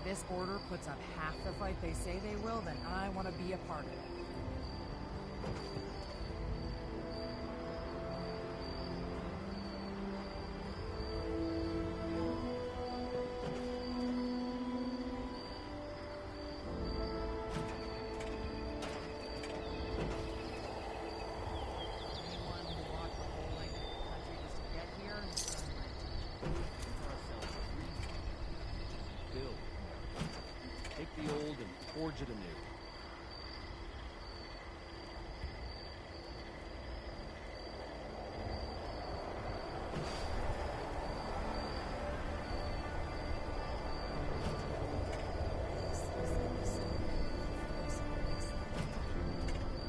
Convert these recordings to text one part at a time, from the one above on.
this order puts up half the fight they say they will, then I want to be a part of it. Forge it anew.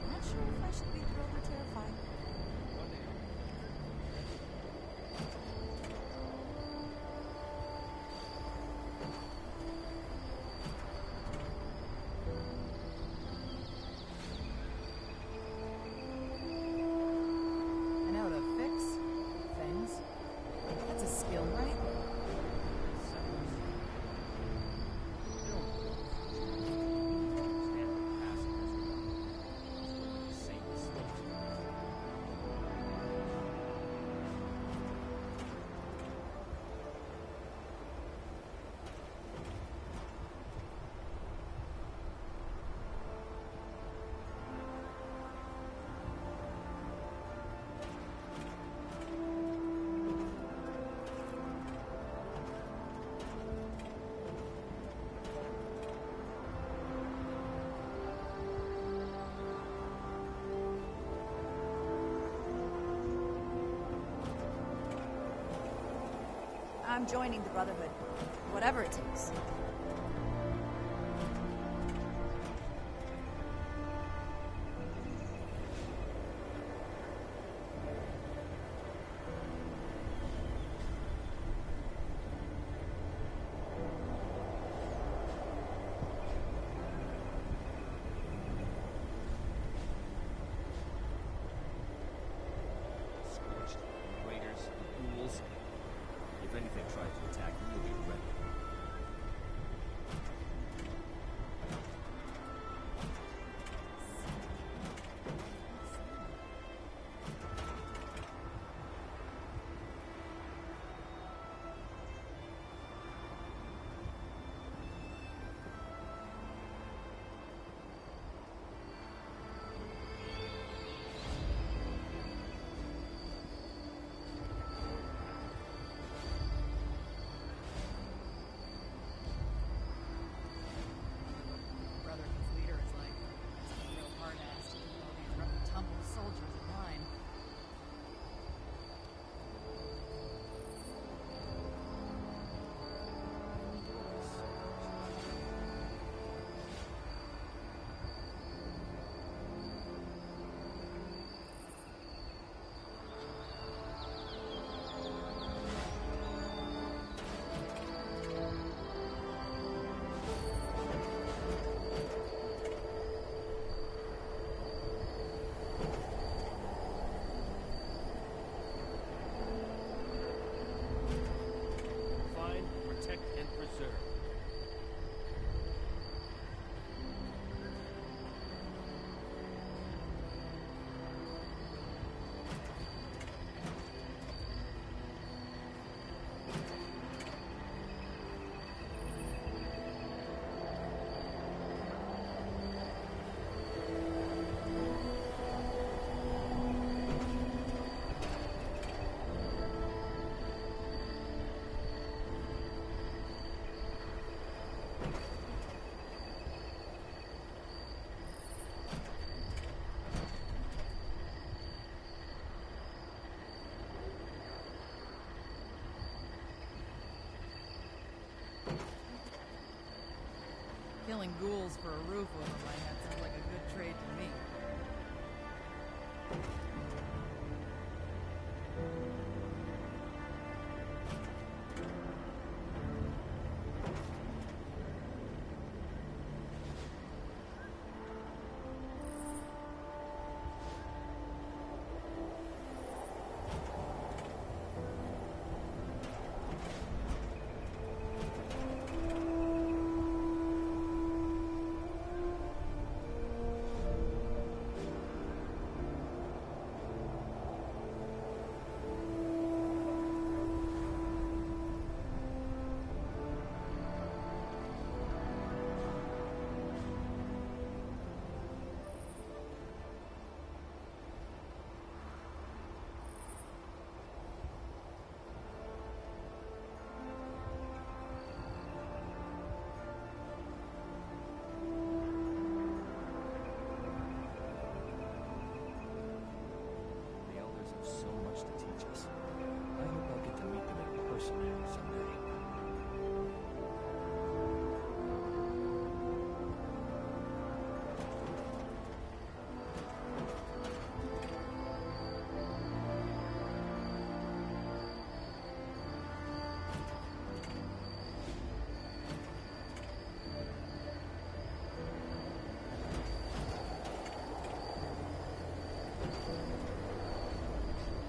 I'm not sure if I should be thrilled or terrified. I'm joining the Brotherhood, whatever it takes. Scorched, raiders, ghouls. If anything tries to attack, you'll be ready. Killing ghouls for a roof over my head sounds like a good trade to me. us. I hope I'll get to meet them in person someday.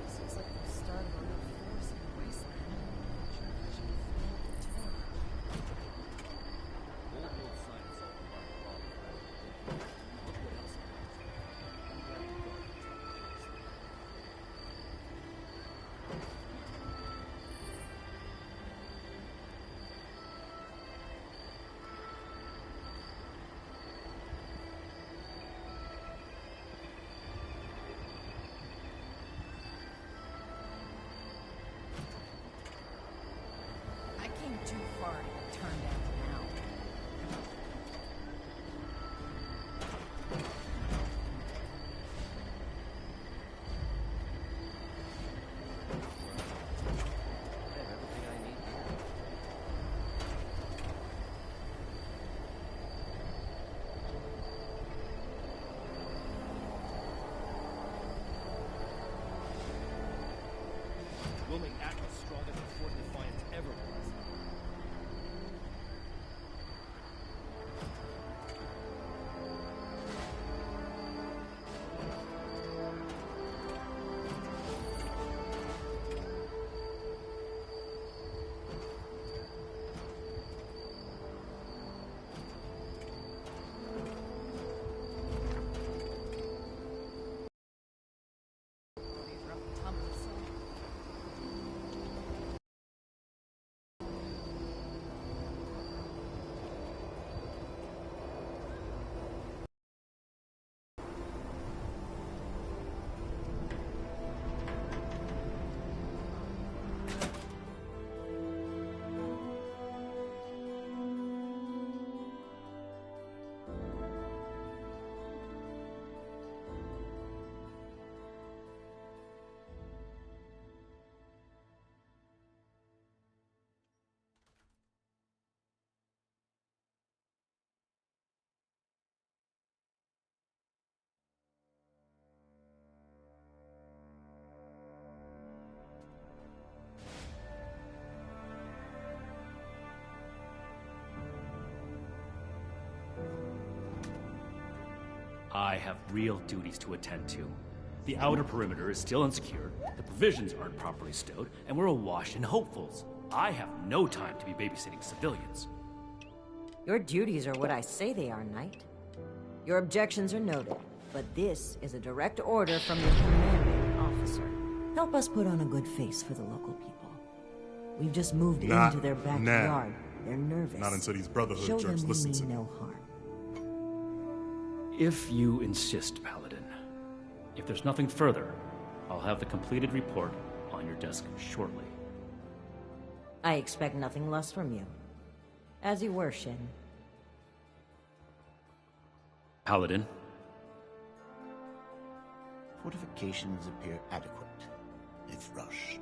This looks like the start of a real forest in the wasteland. Not sure if I should follow the tour. Old world science solved a lot of problems. Look what else it has. I came too far to get turned down now. I have everything I need here. We'll make Atlas stronger than Fort Defiance ever was. These rough and tumble, so I have real duties to attend to. The outer perimeter is still insecure, the provisions aren't properly stowed, and we're awash in hopefuls. I have no time to be babysitting civilians. Your duties are what I say they are, Knight. Your objections are noted, but this is a direct order from your commanding officer. Help us put on a good face for the local people. We've just moved Not into their backyard. now. They're nervous. Not until these Brotherhood Show jerks them we listen to mean me. no harm. If you insist, Paladin. If there's nothing further, I'll have the completed report on your desk shortly. I expect nothing less from you. As you were, Shin. Paladin, Fortifications appear adequate, if rushed.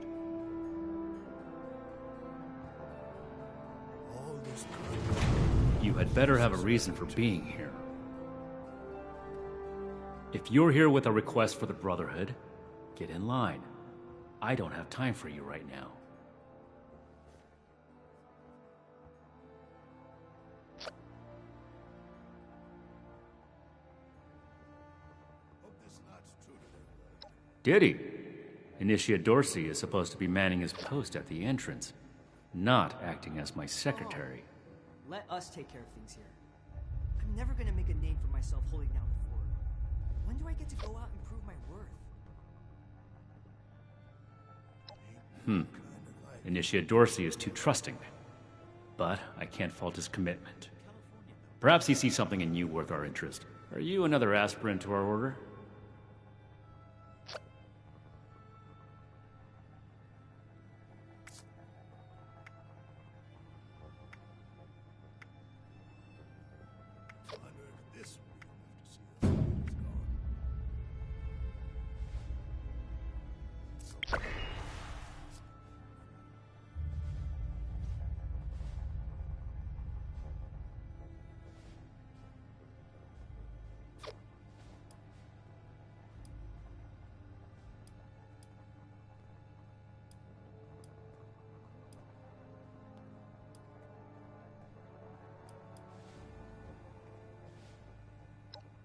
All this you had better have a reason for being here. If you're here with a request for the Brotherhood, get in line. I don't have time for you right now. Did he? Initiate Dorsey is supposed to be manning his post at the entrance, not acting as my secretary. Let us take care of things here. I'm never gonna make a name for myself holding down the fort. When do I get to go out and prove my worth? Initiate Dorsey is too trusting, but I can't fault his commitment. Perhaps he sees something in you worth our interest. Are you another aspirant to our order?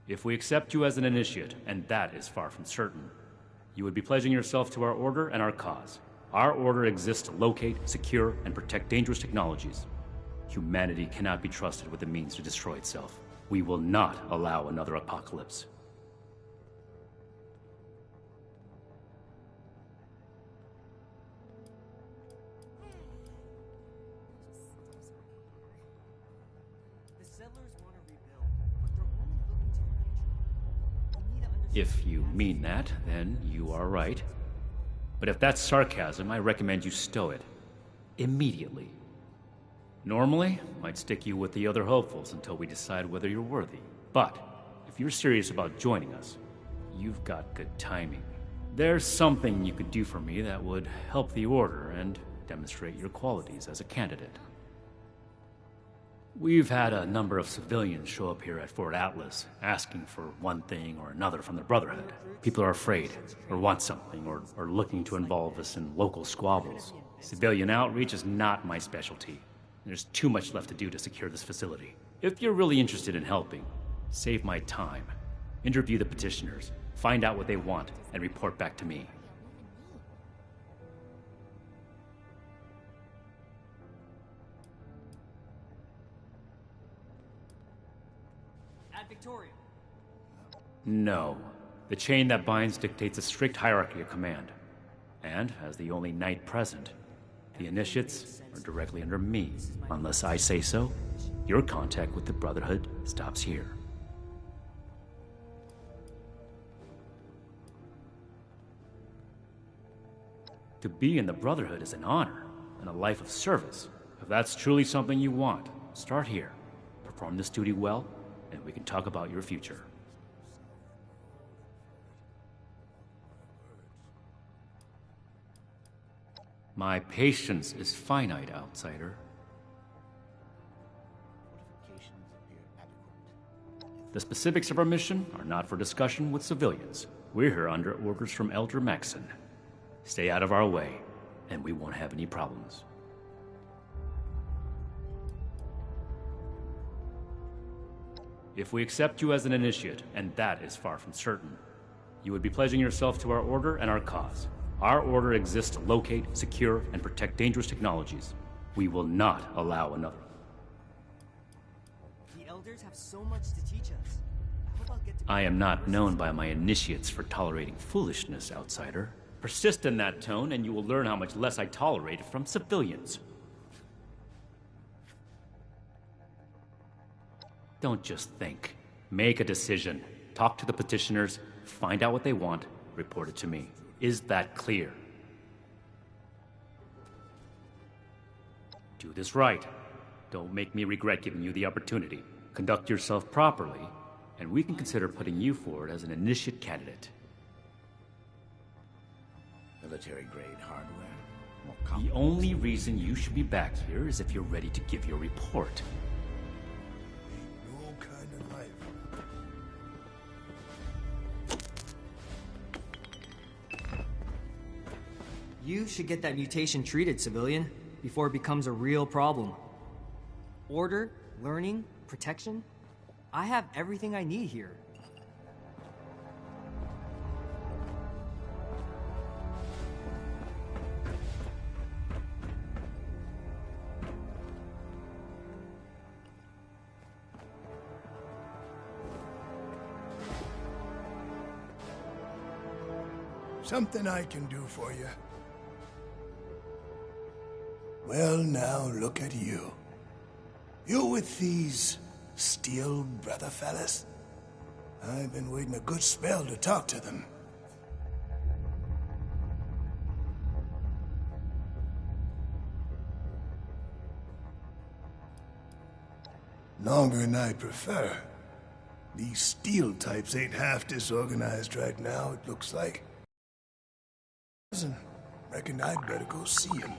If we accept you as an initiate, and that is far from certain, you would be pledging yourself to our order and our cause. Our order exists to locate, secure, and protect dangerous technologies. Humanity cannot be trusted with the means to destroy itself. We will not allow another apocalypse. The settlers want to rebuild, but they're only looking to the future. We need to understand If you mean that, then you are right. But if that's sarcasm, I recommend you stow it. Immediately. Normally, I'd stick you with the other hopefuls until we decide whether you're worthy. But, if you're serious about joining us, you've got good timing. There's something you could do for me that would help the Order and demonstrate your qualities as a candidate. We've had a number of civilians show up here at Fort Atlas, asking for one thing or another from the Brotherhood. People are afraid, or want something, or looking to involve us in local squabbles. Civilian outreach is not my specialty. There's too much left to do to secure this facility. If you're really interested in helping, save my time. Interview the petitioners, find out what they want, and report back to me. At Victoria. No. The chain that binds dictates a strict hierarchy of command. And, as the only knight present, the initiates are directly under me. Unless I say so, your contact with the Brotherhood stops here. To be in the Brotherhood is an honor and a life of service. If that's truly something you want, start here. Perform this duty well, and we can talk about your future. My patience is finite, outsider. Fortifications appear adequate. The specifics of our mission are not for discussion with civilians. We're here under orders from Elder Maxon. Stay out of our way, and we won't have any problems. If we accept you as an initiate, and that is far from certain, you would be pledging yourself to our order and our cause. Our order exists to locate, secure, and protect dangerous technologies. We will not allow another. The elders have so much to teach us. I hope I'll get to. I am not known by my initiates for tolerating foolishness, outsider. Persist in that tone, and you will learn how much less I tolerate from civilians. Don't just think. Make a decision. Talk to the petitioners, find out what they want, report it to me. Is that clear? Do this right. Don't make me regret giving you the opportunity. Conduct yourself properly, and we can consider putting you forward as an initiate candidate. Military-grade hardware. More The competent. only reason you should be back here is if you're ready to give your report. No kind of life. You should get that mutation treated, civilian, before it becomes a real problem. Order, learning, protection. I have everything I need here. Something I can do for you. Well, now look at you. You with these Steel brother fellas? I've been waiting a good spell to talk to them. Longer than I'd prefer. These Steel types ain't half disorganized right now, it looks like. Reckon I'd better go see him.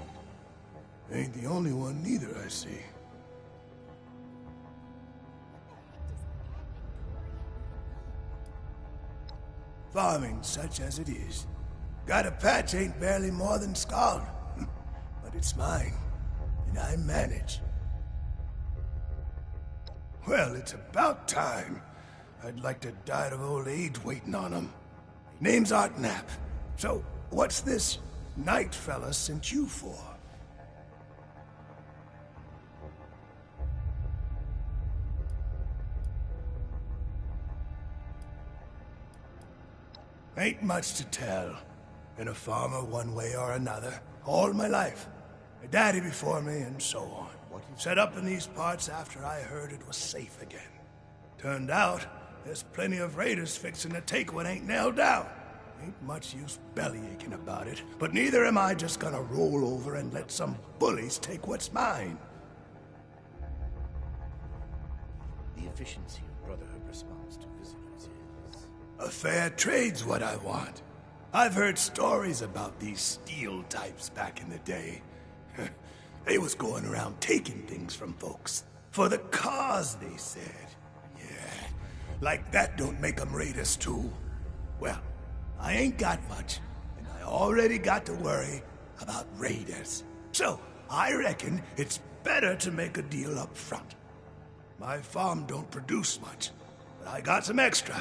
Ain't the only one neither, I see. Farming such as it is. Got a patch ain't barely more than scald. But it's mine, and I manage. Well, it's about time. I'd like to die of old age waiting on him. Name's Art Knapp. So, what's this knight fella sent you for? Ain't much to tell. Been a farmer one way or another, all my life. A daddy before me, and so on. Set up in these parts after I heard it was safe again. Turned out, there's plenty of raiders fixing to take what ain't nailed down. Ain't much use bellyaching about it, but neither am I just gonna roll over and let some bullies take what's mine. The efficiency of Brotherhood response to visitors is... A fair trade's what I want. I've heard stories about these steel types back in the day. They was going around taking things from folks. For the cause, they said. Yeah, like that don't make them raiders too. Well, I ain't got much, and I already got to worry about raiders. So, I reckon it's better to make a deal up front. My farm don't produce much, but I got some extra,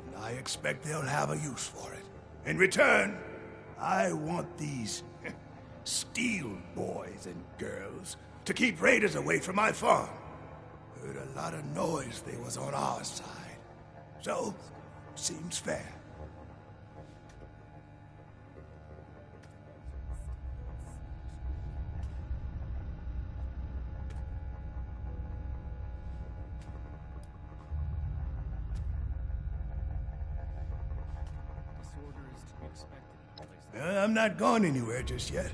and I expect they'll have a use for it. In return, I want these steel boys and girls to keep raiders away from my farm. Heard a lot of noise they was on our side. So, seems fair. Disorder is to be expected in a place like I'm not going anywhere just yet.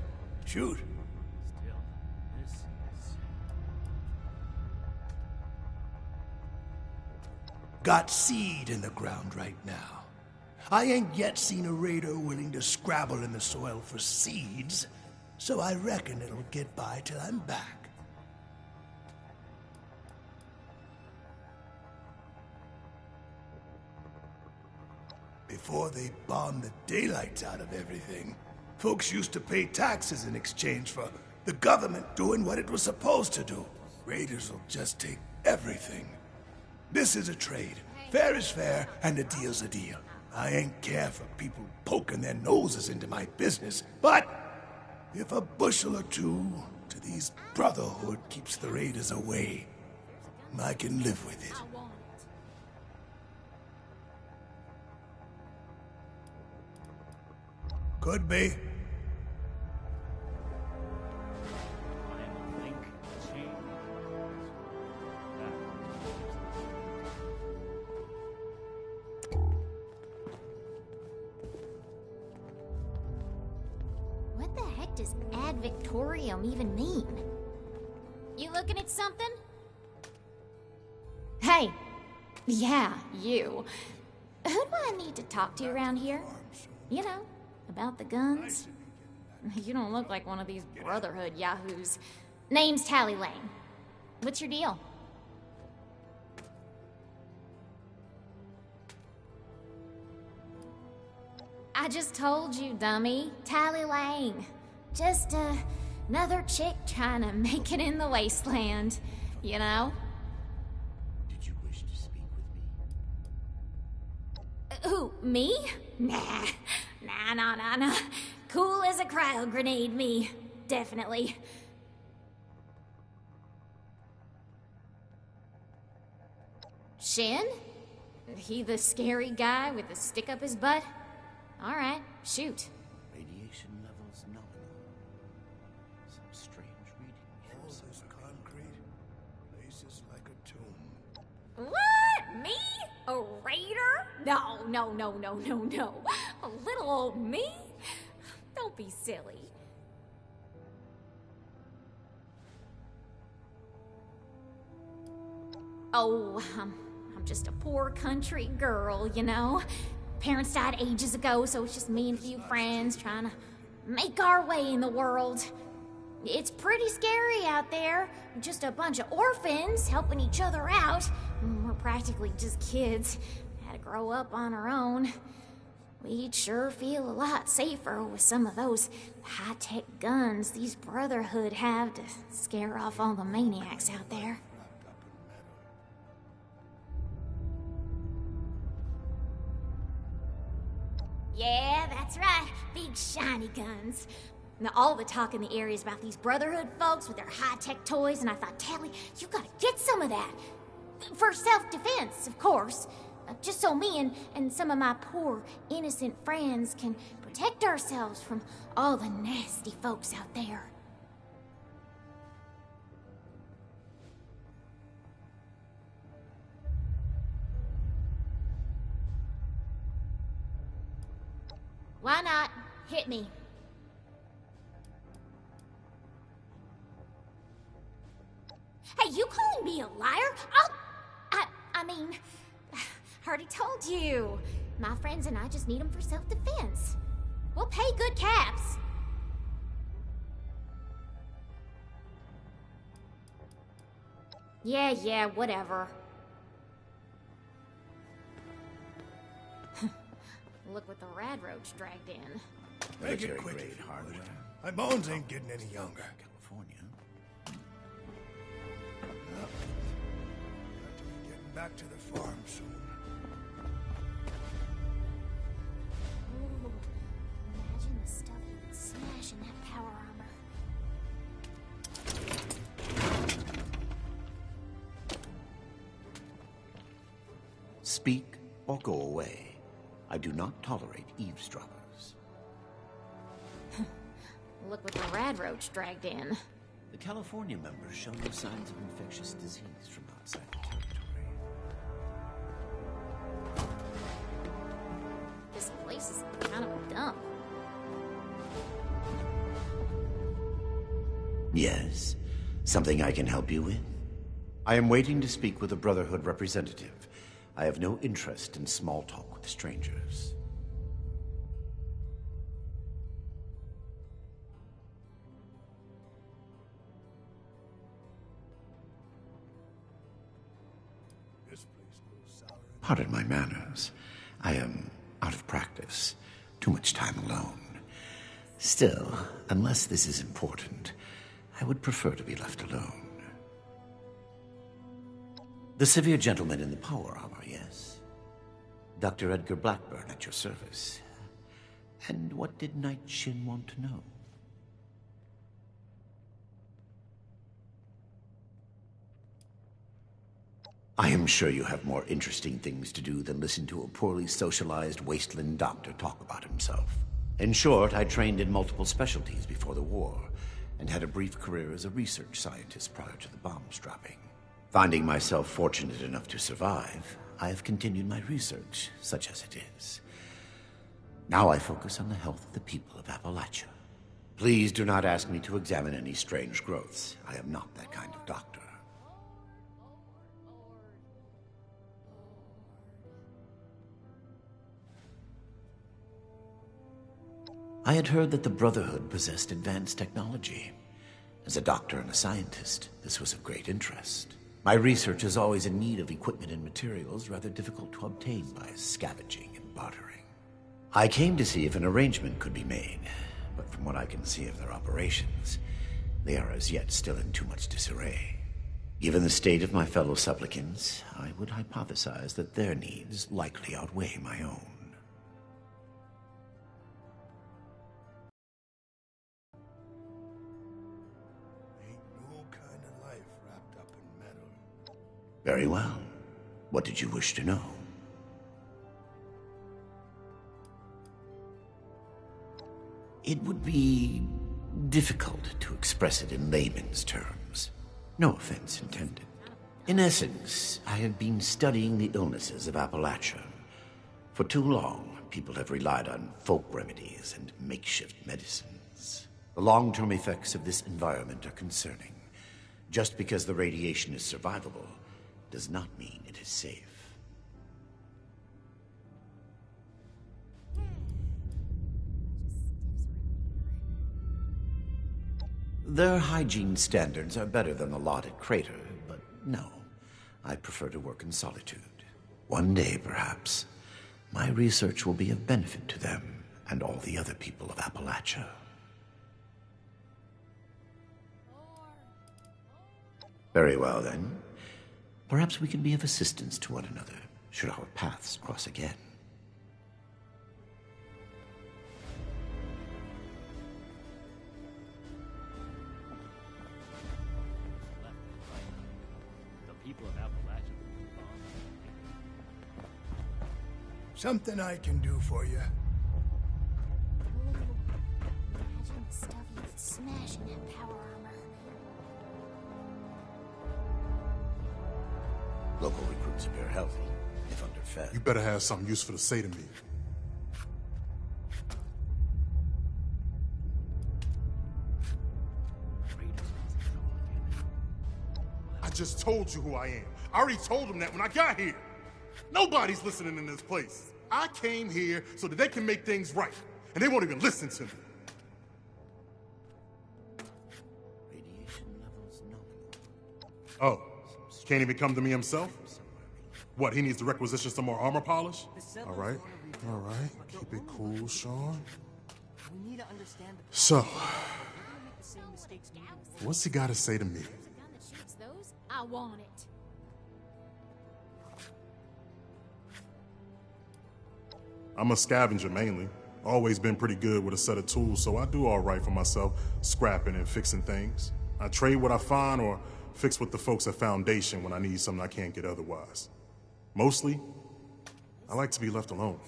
Shoot. Still, this is... Got seed in the ground right now. I ain't yet seen a raider willing to scrabble in the soil for seeds, so I reckon it'll get by till I'm back. Before they bombed the daylights out of everything, folks used to pay taxes in exchange for the government doing what it was supposed to do. Raiders will just take everything. This is a trade. Fair is fair, and a deal's a deal. I ain't care for people poking their noses into my business, but if a bushel or two to these Brotherhood keeps the raiders away, I can live with it. Could be. I am a link in the chain. What the heck does ad victorium even mean? You looking at something? Hey! Yeah, you. Who do I need to talk to around here? You know, about the guns? You don't look like one of these Brotherhood yahoos. Name's Tally Lane. What's your deal? I just told you, dummy. Tally Lane. Just another chick trying to make it in the wasteland, you know? Did you wish to speak with me? Who, me? Nah. Nah. Cool as a cryo grenade, me. Definitely. Shin? He the scary guy with the stick up his butt? Alright, shoot. Radiation levels nominal. Some strange reading here. All this concrete, places like a tomb. What? Me? A raider? No. A little old me? Don't be silly. Oh, I'm just a poor country girl, you know? Parents died ages ago, so it's just me and a few friends trying to make our way in the world. It's pretty scary out there. Just a bunch of orphans helping each other out. We're practically just kids. Had to grow up on our own. We'd sure feel a lot safer with some of those high-tech guns these Brotherhood have to scare off all the maniacs out there. Yeah, that's right. Big shiny guns. Now, all the talk in the area is about these Brotherhood folks with their high-tech toys, and I thought, Tally, you gotta get some of that. For self-defense, of course. Just so me and some of my poor, innocent friends can protect ourselves from all the nasty folks out there. Why not? Hit me. Hey, you calling me a liar? I mean, I already told you. My friends and I just need them for self-defense. We'll pay good caps. Yeah, whatever. Look what the rad roach dragged in. Make it quick if you would. My bones ain't getting any younger. California. Got to be getting back to the farm soon. Ooh, imagine the stuff you could smash in that power armor. Speak or go away. I do not tolerate eavesdroppers. Look what the rad roach dragged in. The California members show no signs of infectious disease from outside the territory. This place is kind of a dump. Yes? Something I can help you with? I am waiting to speak with a Brotherhood representative. I have no interest in small talk with strangers. This place goes sour. Pardon my manners. I am out of practice. Too much time alone. Still, unless this is important, I would prefer to be left alone. The severe gentleman in the power armor, yes? Dr. Edgar Blackburn at your service. And what did Knight Shin want to know? I am sure you have more interesting things to do than listen to a poorly socialized wasteland doctor talk about himself. In short, I trained in multiple specialties before the war, and had a brief career as a research scientist prior to the bombs dropping. Finding myself fortunate enough to survive, I have continued my research, such as it is. Now I focus on the health of the people of Appalachia. Please do not ask me to examine any strange growths. I am not that kind of doctor. I had heard that the Brotherhood possessed advanced technology. As a doctor and a scientist, this was of great interest. My research is always in need of equipment and materials rather difficult to obtain by scavenging and bartering. I came to see if an arrangement could be made, but from what I can see of their operations, they are as yet still in too much disarray. Given the state of my fellow supplicants, I would hypothesize that their needs likely outweigh my own. Very well. What did you wish to know? It would be difficult to express it in layman's terms. No offense intended. In essence, I have been studying the illnesses of Appalachia. For too long, people have relied on folk remedies and makeshift medicines. The long-term effects of this environment are concerning. Just because the radiation is survivable does not mean it is safe. Their hygiene standards are better than the lot at Crater, but no. I prefer to work in solitude. One day, perhaps, my research will be of benefit to them and all the other people of Appalachia. Very well, then. Perhaps we can be of assistance to one another, should our paths cross again. people of Appalachia. Something I can do for you. Imagine the stuff you could smash in that power armor. Local recruits appear healthy, if underfed. You better have something useful to say to me. I just told you who I am. I already told them that when I got here. Nobody's listening in this place. I came here so that they can make things right, and they won't even listen to me. Radiation levels nominal. Oh, can't even come to me himself? What, he needs to requisition some more armor polish? All right, keep it cool, Sean. We need to understand the So, make the same mistakes we made. what's he got to say to me? A gun that shoots those? I want it. I'm a scavenger mainly. Always been pretty good with a set of tools, so I do all right for myself, scrapping and fixing things. I trade what I find or fix with the folks at Foundation when I need something I can't get otherwise. Mostly, I like to be left alone.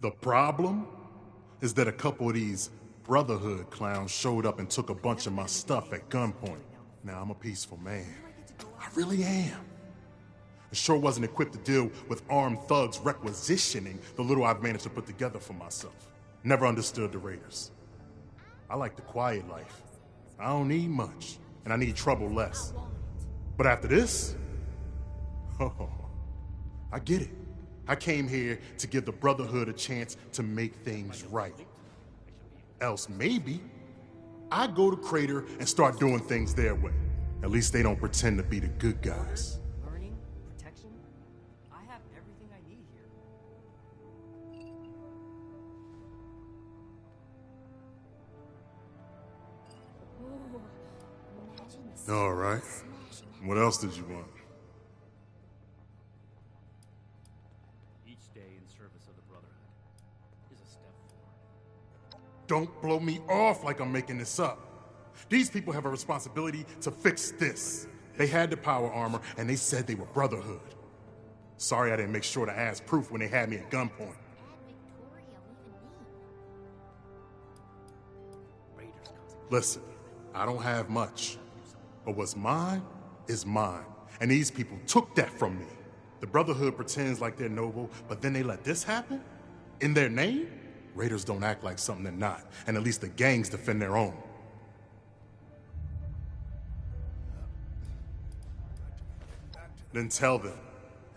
The problem is that a couple of these Brotherhood clowns showed up and took a bunch of my stuff at gunpoint. Now I'm a peaceful man. I really am. I sure wasn't equipped to deal with armed thugs requisitioning the little I've managed to put together for myself. Never understood the Raiders. I like the quiet life. I don't need much, and I need trouble less. But after this, oh, I get it. I came here to give the Brotherhood a chance to make things right. Else maybe I go to Crater and start doing things their way. At least they don't pretend to be the good guys. Learning, protection. I have everything I need here. Ooh, imagine the All right. smashing that. What else did you want? Each day in service of the Brotherhood is a step forward. Don't blow me off like I'm making this up. These people have a responsibility to fix this. They had the power armor, and they said they were Brotherhood. Sorry I didn't make sure to ask proof when they had me at gunpoint. Add Victoria even need. Listen, I don't have much, but what's mine is mine, and these people took that from me. The Brotherhood pretends like they're noble, but then they let this happen? In their name? Raiders don't act like something they're not, and at least the gangs defend their own. Then tell them,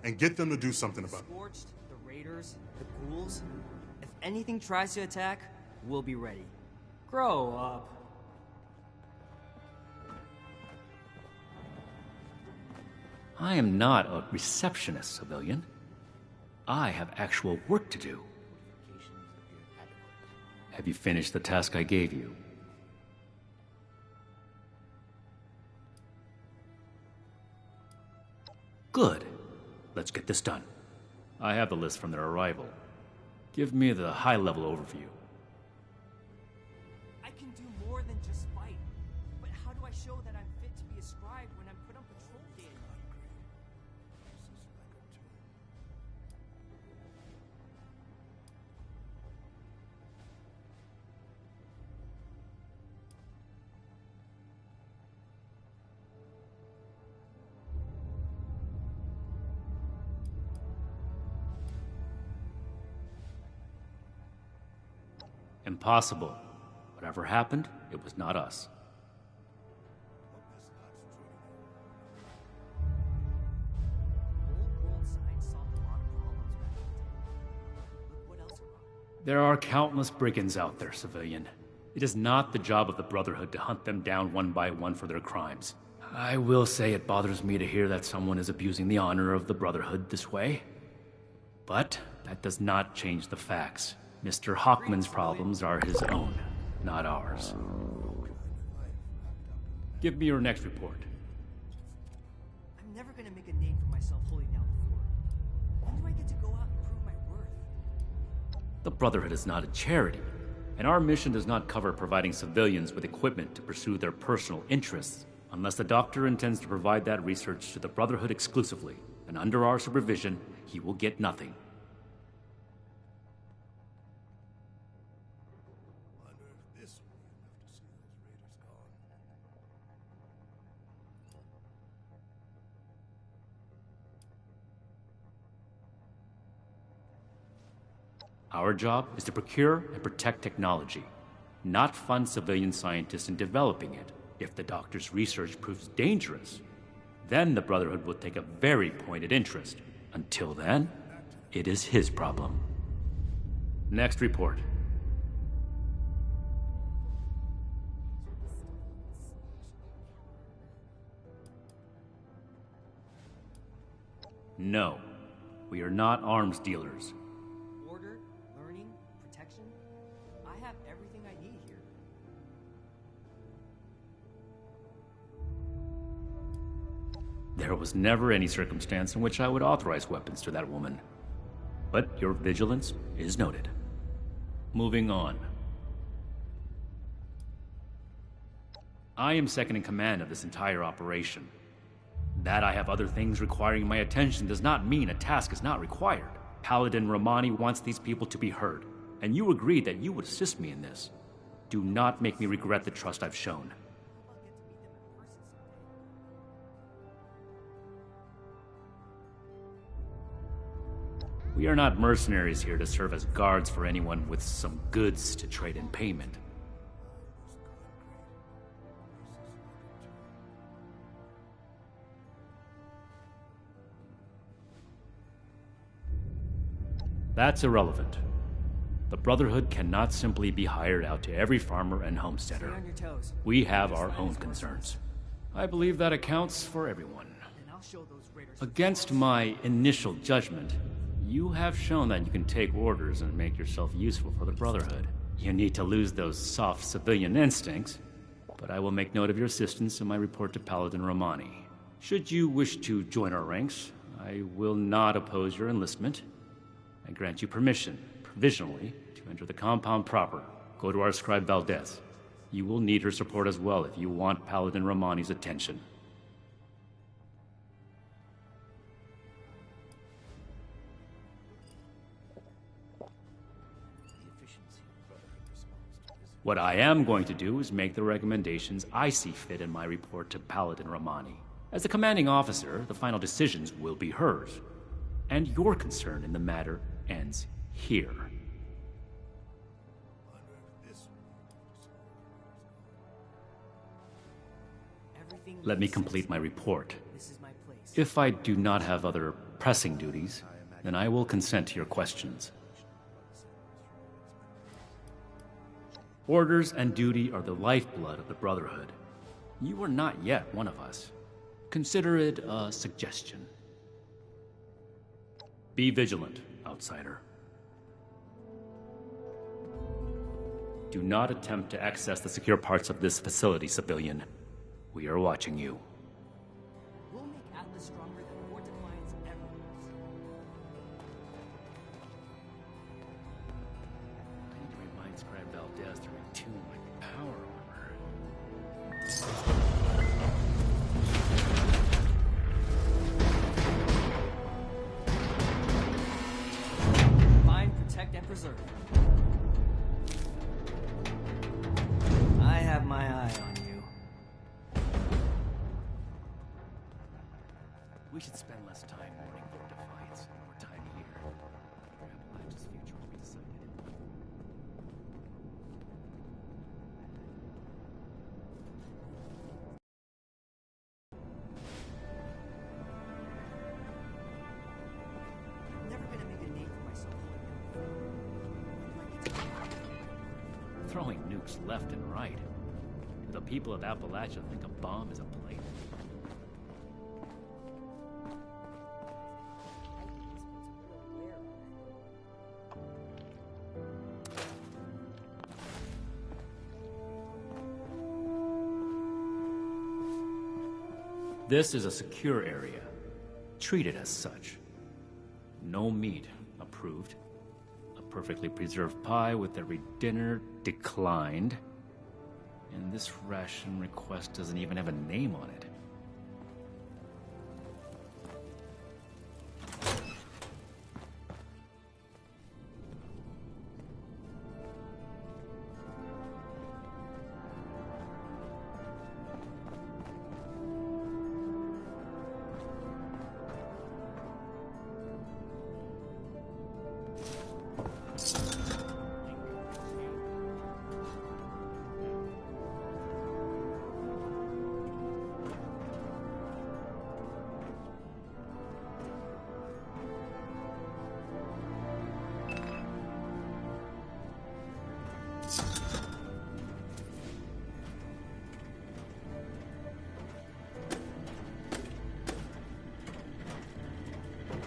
and get them to do something about it. Scorched, the Raiders, the ghouls. If anything tries to attack, we'll be ready. Grow up. I am not a receptionist, civilian. I have actual work to do. Have you finished the task I gave you? Good. Let's get this done. I have the list from their arrival. Give me the high-level overview. I can do more than just fight. But how do I show that I'm fit to be a scribe when I'm put on patrol daily? Impossible. Whatever happened, it was not us. Old world science solved a lot of problems back in the day. Look what else arrived. There are countless brigands out there, civilian. It is not the job of the Brotherhood to hunt them down one by one for their crimes. I will say it bothers me to hear that someone is abusing the honor of the Brotherhood this way. But that does not change the facts. Mr. Hawkman's problems are his own, not ours. Give me your next report. I'm never gonna make a name for myself holding down the fort. When do I get to go out and prove my worth? The Brotherhood is not a charity. And our mission does not cover providing civilians with equipment to pursue their personal interests. Unless the doctor intends to provide that research to the Brotherhood exclusively, and under our supervision, he will get nothing. Wonder if this will be enough to see those raiders gone. Our job is to procure and protect technology, not fund civilian scientists in developing it. If the doctor's research proves dangerous, then the Brotherhood will take a very pointed interest. Until then, it is his problem. Next report. No, we are not arms dealers. Order, learning, protection. I have everything I need here. There was never any circumstance in which I would authorize weapons to that woman. But your vigilance is noted. Moving on. I am second in command of this entire operation. That I have other things requiring my attention does not mean a task is not required. Paladin Romani wants these people to be heard, and you agreed that you would assist me in this. Do not make me regret the trust I've shown. We are not mercenaries here to serve as guards for anyone with some goods to trade in payment. That's irrelevant. The Brotherhood cannot simply be hired out to every farmer and homesteader. Stay on your toes. We have our own concerns. I believe that accounts for everyone. And I'll show those raiders. Against my initial judgment, you have shown that you can take orders and make yourself useful for the Brotherhood. You need to lose those soft civilian instincts, but I will make note of your assistance in my report to Paladin Romani. Should you wish to join our ranks, I will not oppose your enlistment. I grant you permission, provisionally, to enter the compound proper. Go to our scribe Valdez. You will need her support as well if you want Paladin Romani's attention. What I am going to do is make the recommendations I see fit in my report to Paladin Romani. As the commanding officer, the final decisions will be hers. And your concern in the matter ends here. Let me complete my report. This is my place. If I do not have other pressing duties, then I will consent to your questions. Orders and duty are the lifeblood of the Brotherhood. You are not yet one of us. Consider it a suggestion. Be vigilant, outsider. Do not attempt to access the secure parts of this facility, civilian. We are watching you. We'll make Atlas stronger than Fort Defiance ever was. I need to remind Scribe Valdez to retune my power armor. Find, protect, and preserve. I have my eye on you. We should spend less time mourning Fort Defiance and more time here. Appalachia's future will be decided. I'm never gonna make a name for myself holding Throwing nukes left and right. Do the people of Appalachia think a bomb is a plate? This is a secure area. Treat it as such. No meat approved. A perfectly preserved pie with every dinner declined. And this ration request doesn't even have a name on it.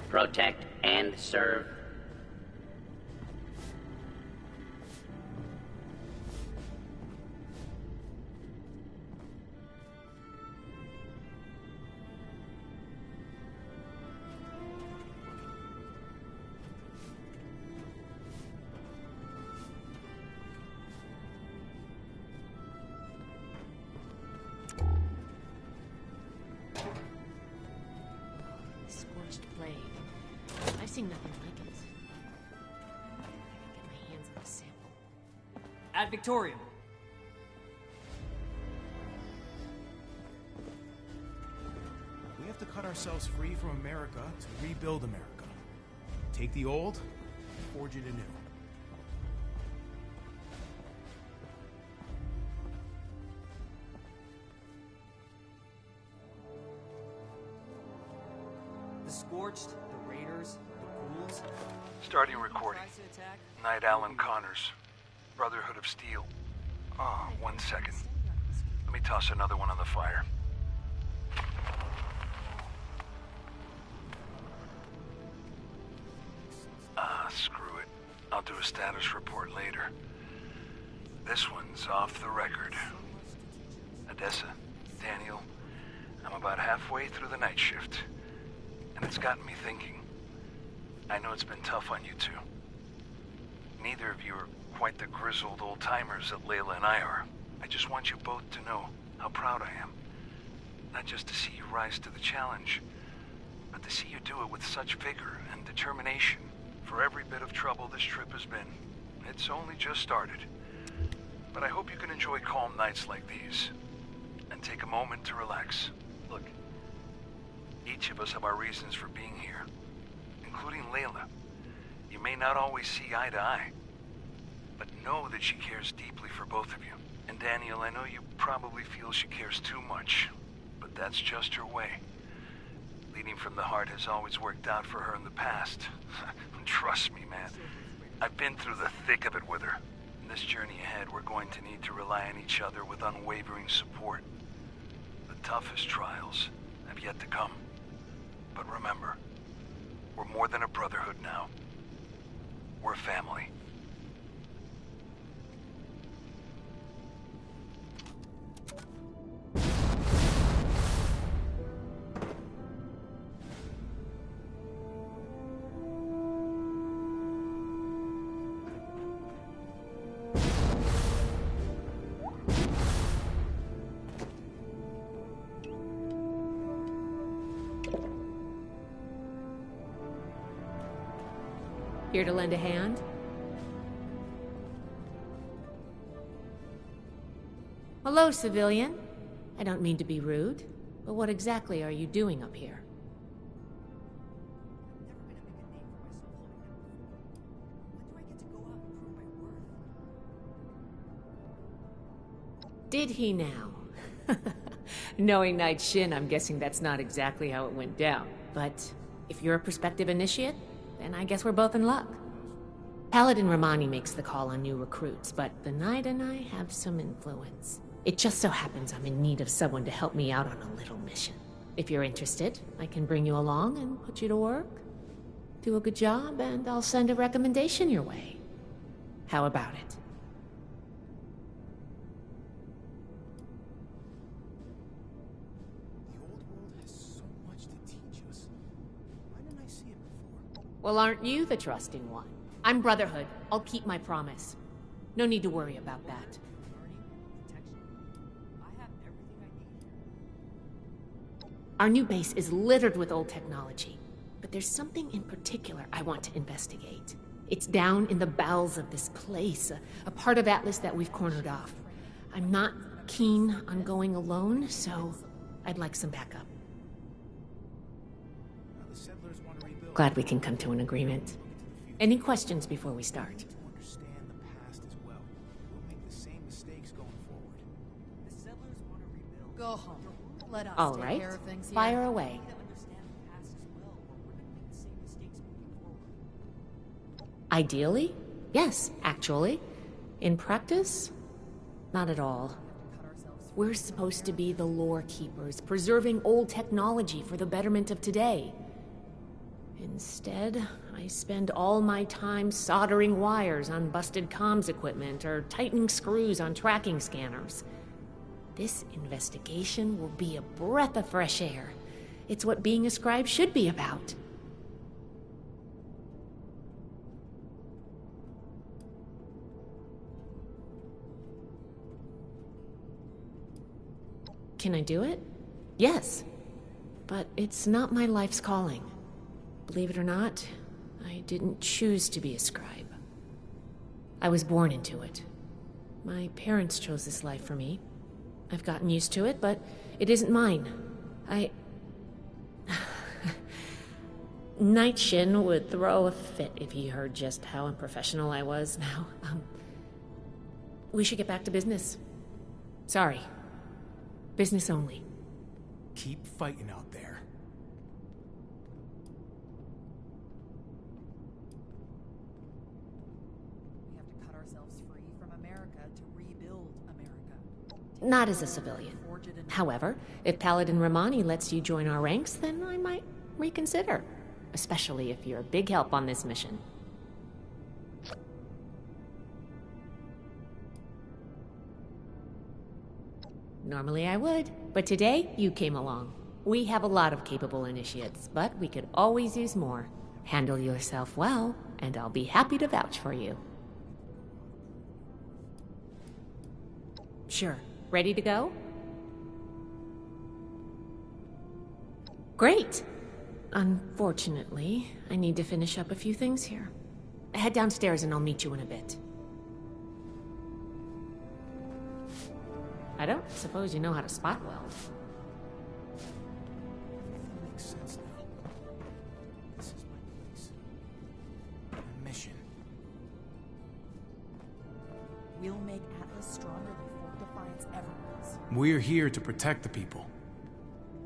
Protect and serve. Scorched blade. I've seen nothing like it. I can get my hands on a sample. At Victorium. We have to cut ourselves free from America to rebuild America. Take the old, forge it anew. The Scorched, the Raiders, the Ghouls. Starting recording. Night Alan Connors. Brotherhood of Steel. Ah, 1 second. Let me toss another one on the fire. Screw it. I'll do a status report later. This one's off the record. Odessa, Daniel, I'm about halfway through the night shift. And it's gotten me thinking. I know it's been tough on you two. Neither of you are quite the grizzled old-timers that Layla and I are. I just want you both to know how proud I am. Not just to see you rise to the challenge, but to see you do it with such vigor and determination. For every bit of trouble this trip has been, it's only just started. But I hope you can enjoy calm nights like these, and take a moment to relax. Look, each of us have our reasons for being here, including Layla. You may not always see eye to eye, but know that she cares deeply for both of you. And Daniel, I know you probably feel she cares too much, but that's just her way. Leading from the heart has always worked out for her in the past. Trust me, man. I've been through the thick of it with her. In this journey ahead, we're going to need to rely on each other with unwavering support. The toughest trials have yet to come. But remember, we're more than a brotherhood now. We're family. Here to lend a hand? Hello, civilian. I don't mean to be rude, but what exactly are you doing up here? Did he now? Knowing Knight Shin, I'm guessing that's not exactly how it went down. But if you're a prospective initiate, then I guess we're both in luck. Paladin Romani makes the call on new recruits, but the Knight and I have some influence. It just so happens I'm in need of someone to help me out on a little mission. If you're interested, I can bring you along and put you to work. Do a good job, and I'll send a recommendation your way. How about it? The old world has so much to teach us. Why didn't I see it before? Well, aren't you the trusting one? I'm Brotherhood. I'll keep my promise. No need to worry about that. Our new base is littered with old technology, but there's something in particular I want to investigate. It's down in the bowels of this place, a part of Atlas that we've cornered off. I'm not keen on going alone, so I'd like some backup. Glad we can come to an agreement. Any questions before we start? Go home. Let us All take right, care of things here. fire away. Ideally, yes, actually. In practice, not at all. We're supposed to be the lore keepers, preserving old technology for the betterment of today. Instead, I spend all my time soldering wires on busted comms equipment or tightening screws on tracking scanners. This investigation will be a breath of fresh air. It's what being a scribe should be about. Can I do it? Yes. But it's not my life's calling. Believe it or not, I didn't choose to be a scribe. I was born into it. My parents chose this life for me. I've gotten used to it, but it isn't mine. Night Shin would throw a fit if he heard just how unprofessional I was now. We should get back to business. Sorry. Business only. Keep fighting out there. We have to cut ourselves free from America to rebuild America. Not as a civilian. However, if Paladin Romani lets you join our ranks, then I might reconsider. Especially if you're a big help on this mission. Normally I would, but today you came along. We have a lot of capable initiates, but we could always use more. Handle yourself well, and I'll be happy to vouch for you. Sure. Ready to go? Great! Unfortunately, I need to finish up a few things here. Head downstairs and I'll meet you in a bit. I don't suppose you know how to spot weld. Makes sense now. This is my place. My mission. We'll make Atlas stronger before Defiance ever was. We're here to protect the people.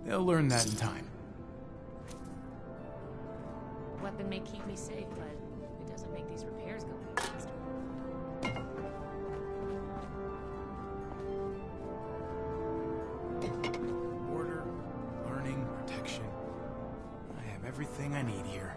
They'll learn that in time. Weapon may keep me safe, but it doesn't make these repairs go any faster. Order, learning, protection. I have everything I need here.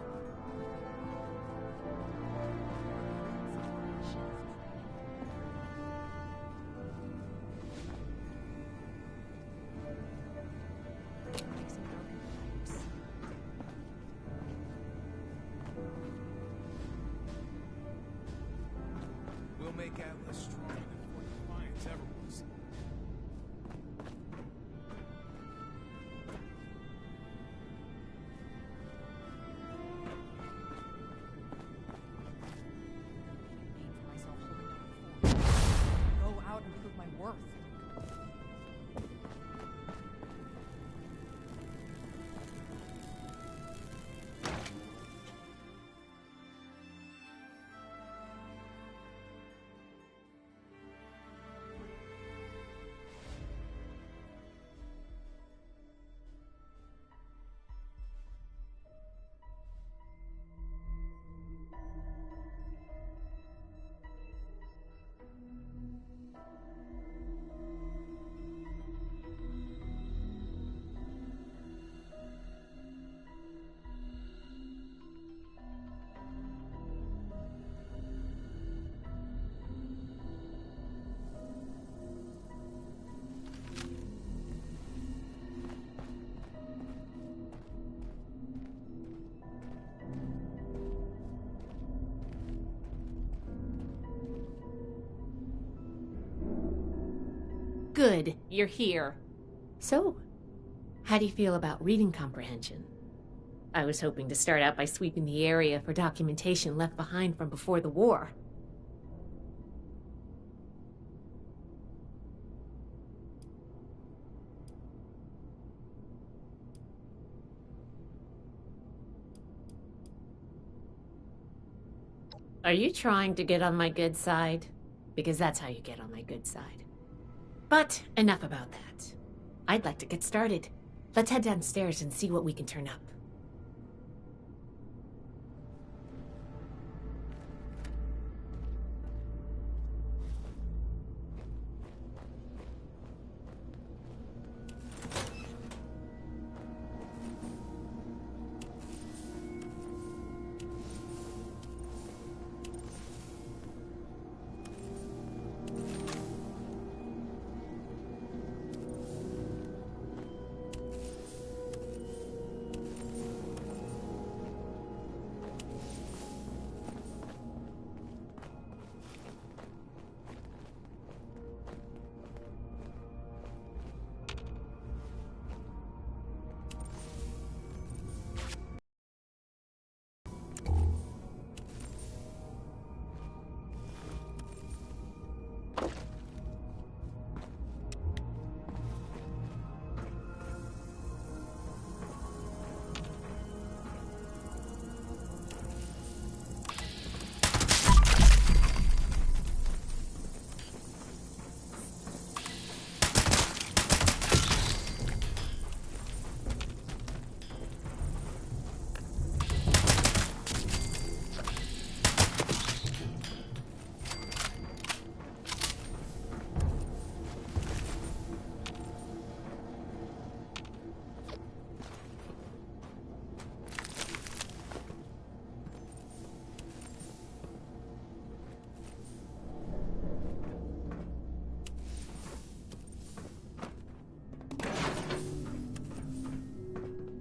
We'll make Atlas stronger before Defiance ever was. Go out and prove my worth. good. You're here. So, how do you feel about reading comprehension? I was hoping to start out by sweeping the area for documentation left behind from before the war. Are you trying to get on my good side? Because that's how you get on my good side. But enough about that. I'd like to get started. Let's head downstairs and see what we can turn up.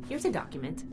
Here's a document.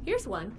Here's one.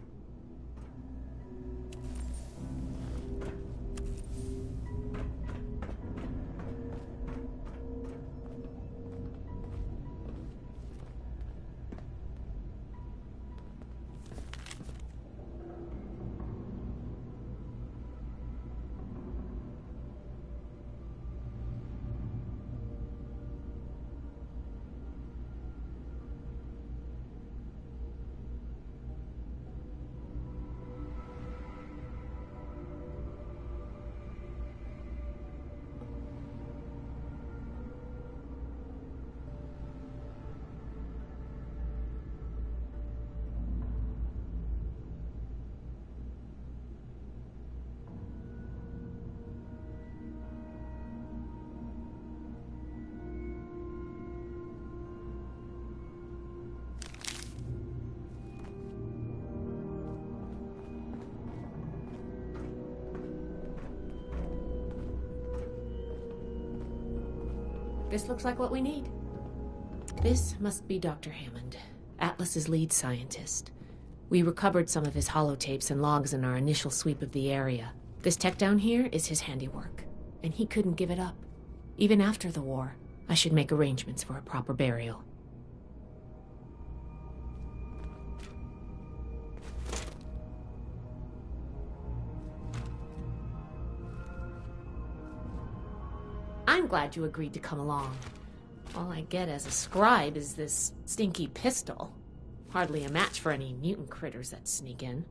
This looks like what we need. This must be Dr. Hammond, Atlas's lead scientist. We recovered some of his holotapes and logs in our initial sweep of the area. This tech down here is his handiwork, and he couldn't give it up, even after the war. I should make arrangements for a proper burial. I'm glad you agreed to come along. All I get as a scribe is this stinky pistol. Hardly a match for any mutant critters that sneak in.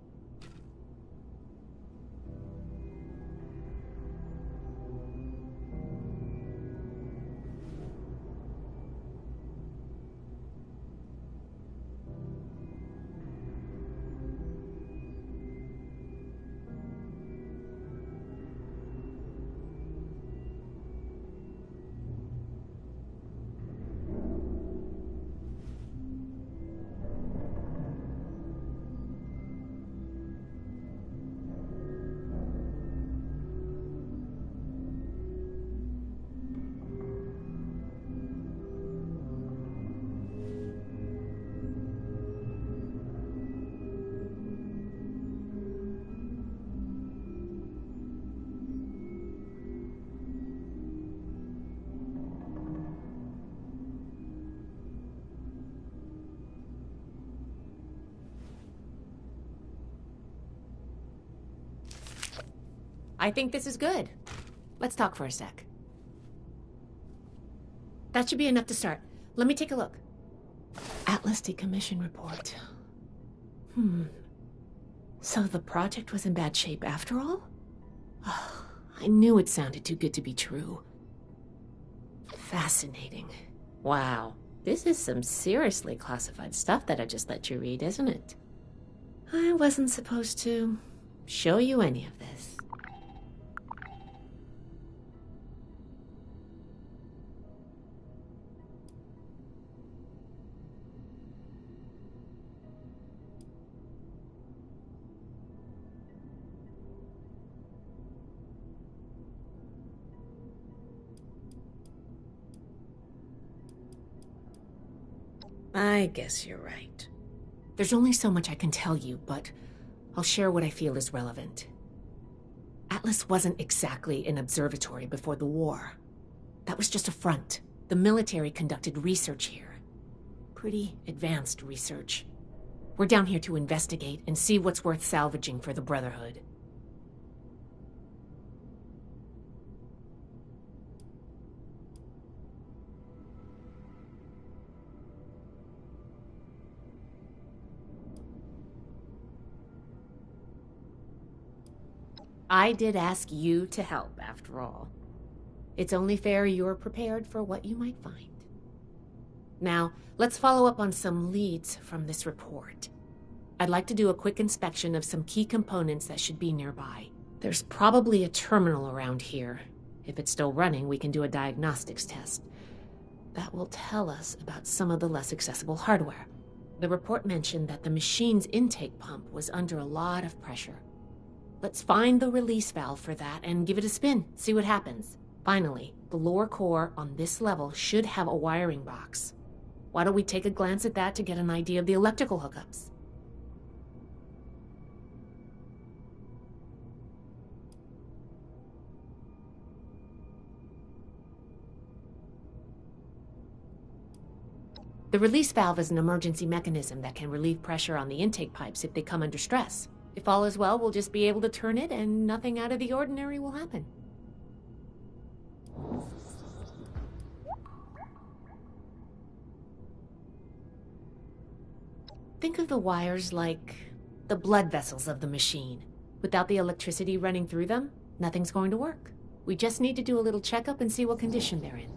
I think this is good. Let's talk for a sec. That should be enough to start. Let me take a look. Atlas decommission report. So the project was in bad shape after all? Oh, I knew it sounded too good to be true. Fascinating. Wow. This is some seriously classified stuff that I just let you read, isn't it? I wasn't supposed to show you any of this. I guess you're right. There's only so much I can tell you, but I'll share what I feel is relevant. Atlas wasn't exactly an observatory before the war. That was just a front. The military conducted research here. Pretty advanced research. We're down here to investigate and see what's worth salvaging for the Brotherhood. I did ask you to help, after all. It's only fair you're prepared for what you might find. Now, let's follow up on some leads from this report. I'd like to do a quick inspection of some key components that should be nearby. There's probably a terminal around here. If it's still running, we can do a diagnostics test. That will tell us about some of the less accessible hardware. The report mentioned that the machine's intake pump was under a lot of pressure. Let's find the release valve for that and give it a spin, see what happens. Finally, the lower core on this level should have a wiring box. Why don't we take a glance at that to get an idea of the electrical hookups? The release valve is an emergency mechanism that can relieve pressure on the intake pipes if they come under stress. If all is well, we'll just be able to turn it and nothing out of the ordinary will happen. Think of the wires like the blood vessels of the machine. Without the electricity running through them, nothing's going to work. We just need to do a little checkup and see what condition they're in.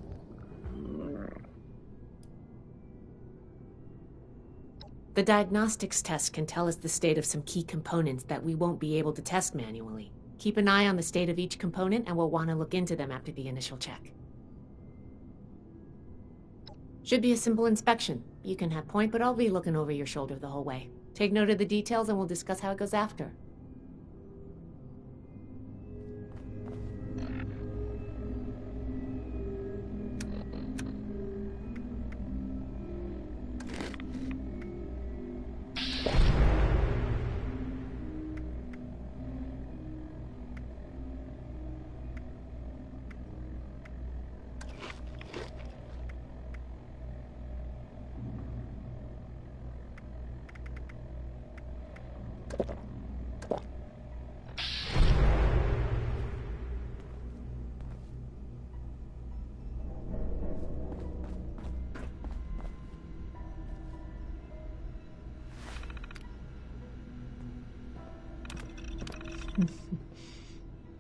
The diagnostics test can tell us the state of some key components that we won't be able to test manually. Keep an eye on the state of each component and we'll want to look into them after the initial check. Should be a simple inspection. You can have point, but I'll be looking over your shoulder the whole way. Take note of the details and we'll discuss how it goes after.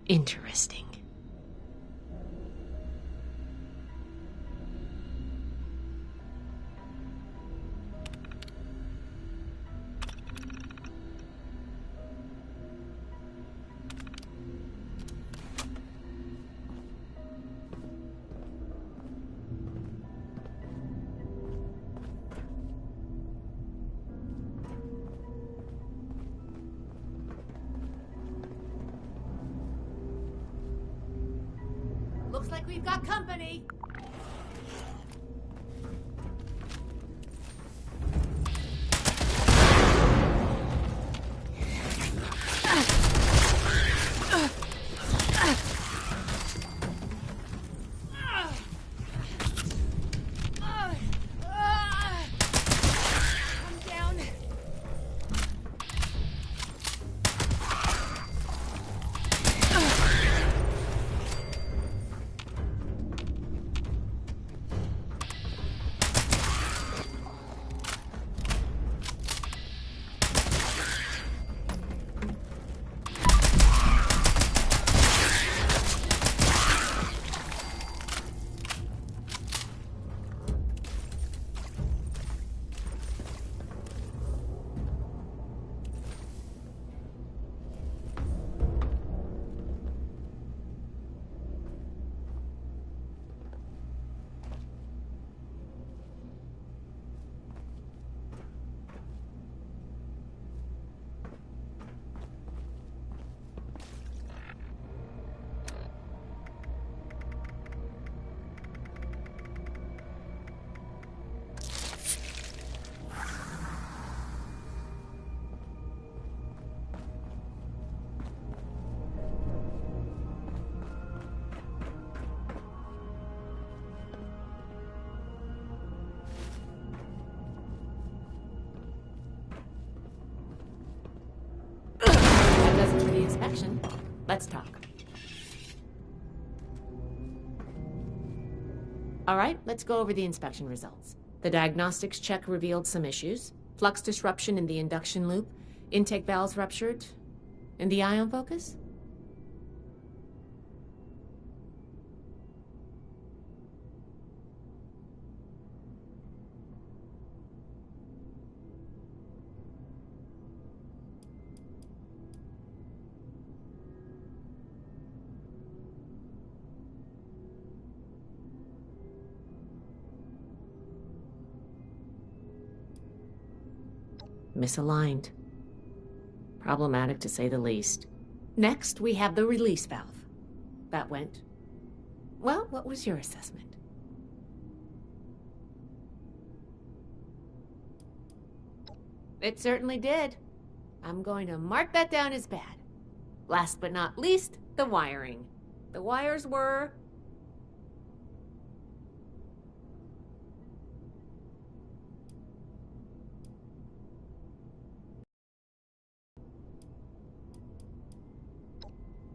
Interesting. Looks like we've got company. Inspection. Let's talk. All right, let's go over the inspection results. The diagnostics check revealed some issues. Flux disruption in the induction loop, intake valves ruptured, and the ion focus? Misaligned. Problematic to say the least. Next, we have the release valve. That went... Well, what was your assessment? It certainly did. I'm going to mark that down as bad. Last but not least, the wiring. The wires were...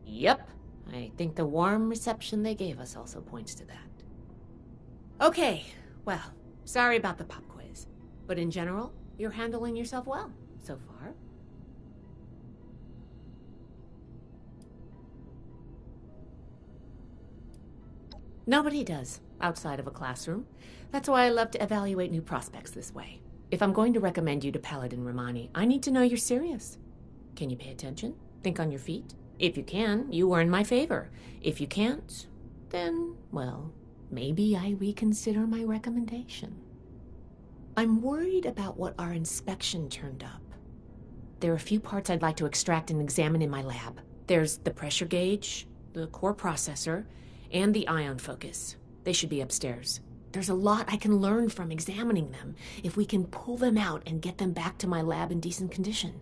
Yep, I think the warm reception they gave us also points to that. Okay, well, sorry about the pop quiz, but in general, you're handling yourself well so far. Nobody does, outside of a classroom. That's why I love to evaluate new prospects this way. If I'm going to recommend you to Paladin Romani, I need to know you're serious. Can you pay attention? Think on your feet? If you can, you earn my favor. If you can't, then, well, maybe I reconsider my recommendation. I'm worried about what our inspection turned up. There are a few parts I'd like to extract and examine in my lab. There's the pressure gauge, the core processor, and the ion focus. They should be upstairs. There's a lot I can learn from examining them if we can pull them out and get them back to my lab in decent condition.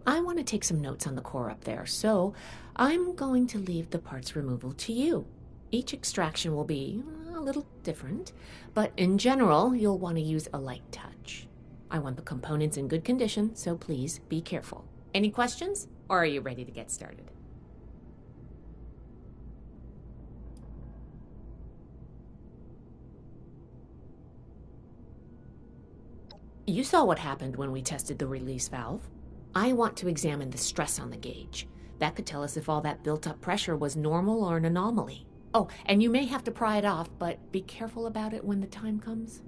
I want to take some notes on the core up there, so I'm going to leave the parts removal to you. Each extraction will be a little different, but in general, you'll want to use a light touch. I want the components in good condition, so please be careful. Any questions, or are you ready to get started? You saw what happened when we tested the release valve. I want to examine the stress on the gauge. That could tell us if all that built-up pressure was normal or an anomaly. Oh, and you may have to pry it off, but be careful about it when the time comes.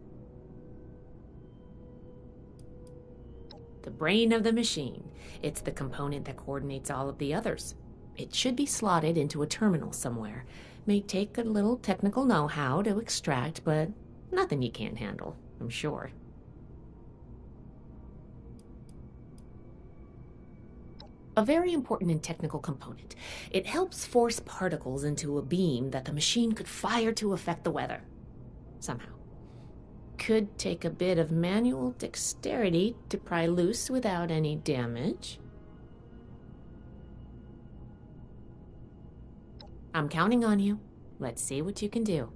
The brain of the machine. It's the component that coordinates all of the others. It should be slotted into a terminal somewhere. May take a little technical know-how to extract, but nothing you can't handle, I'm sure. A very important and technical component. It helps force particles into a beam that the machine could fire to affect the weather. Somehow. Could take a bit of manual dexterity to pry loose without any damage. I'm counting on you. Let's see what you can do.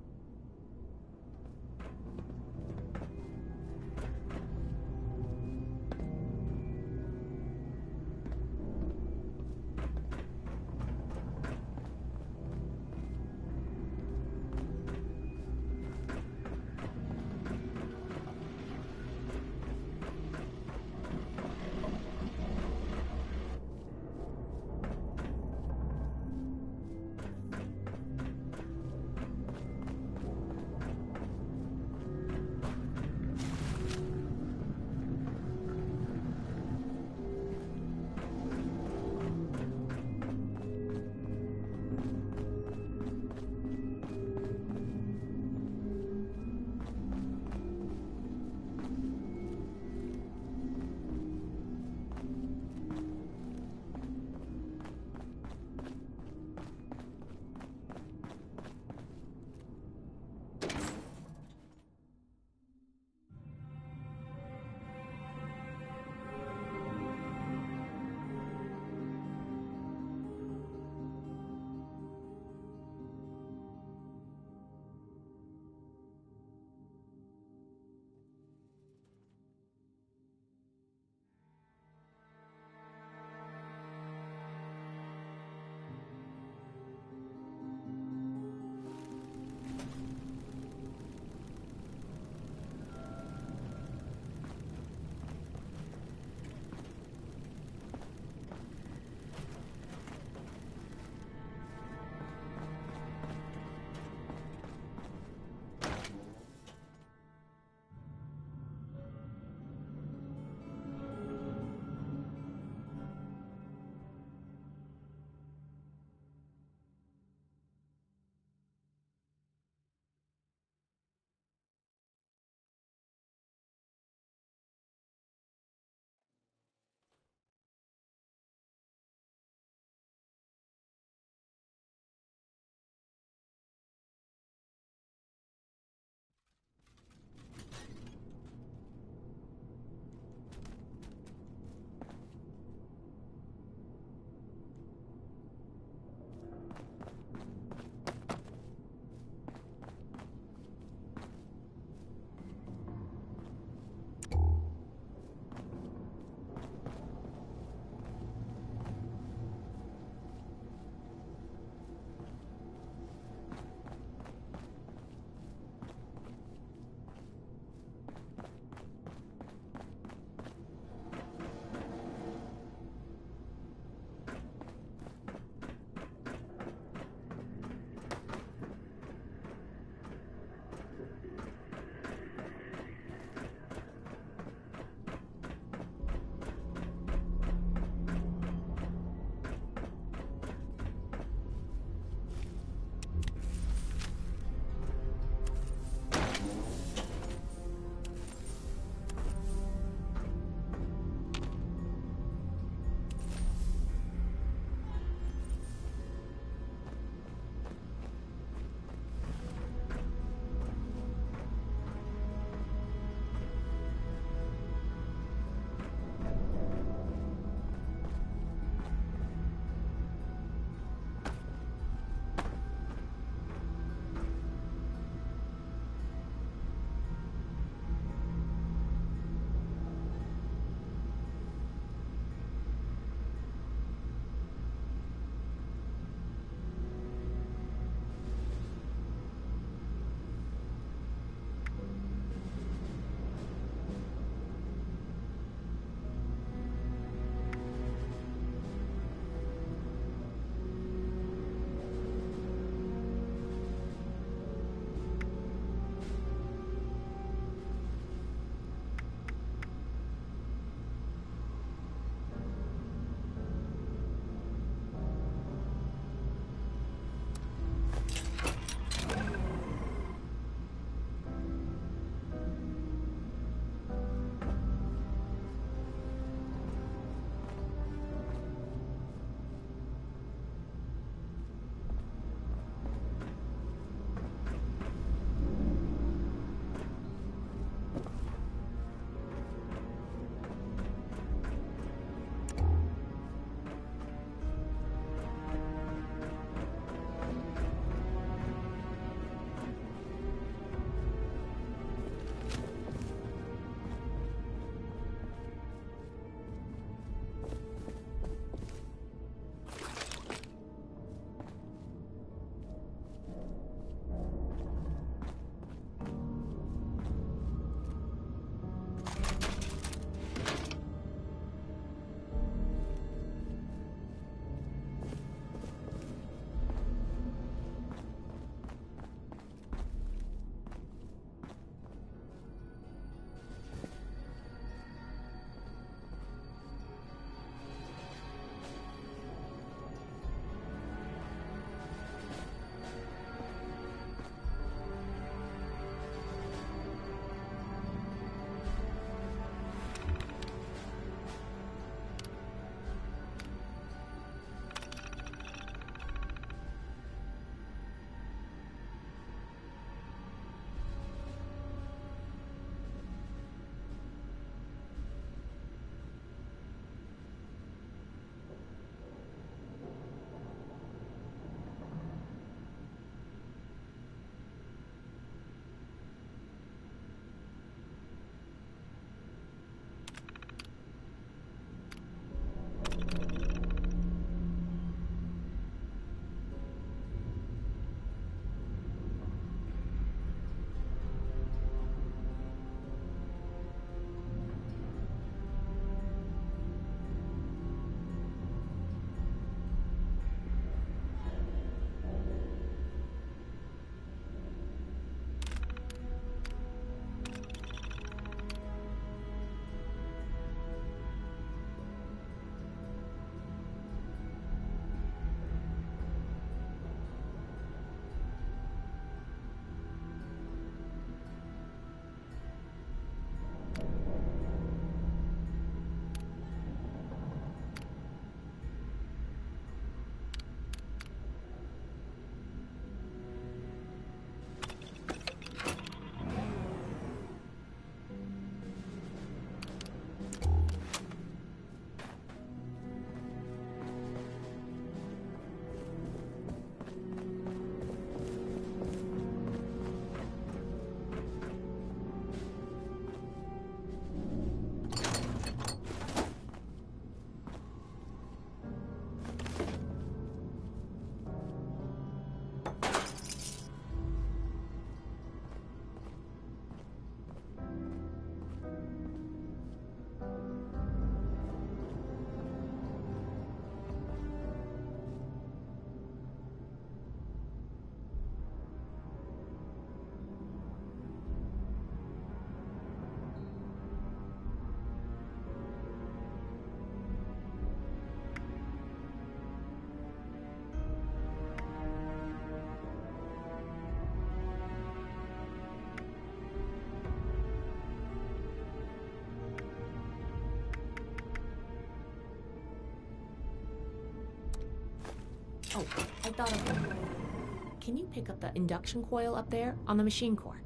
Oh, I thought of it. Can you pick up the induction coil up there on the machine core?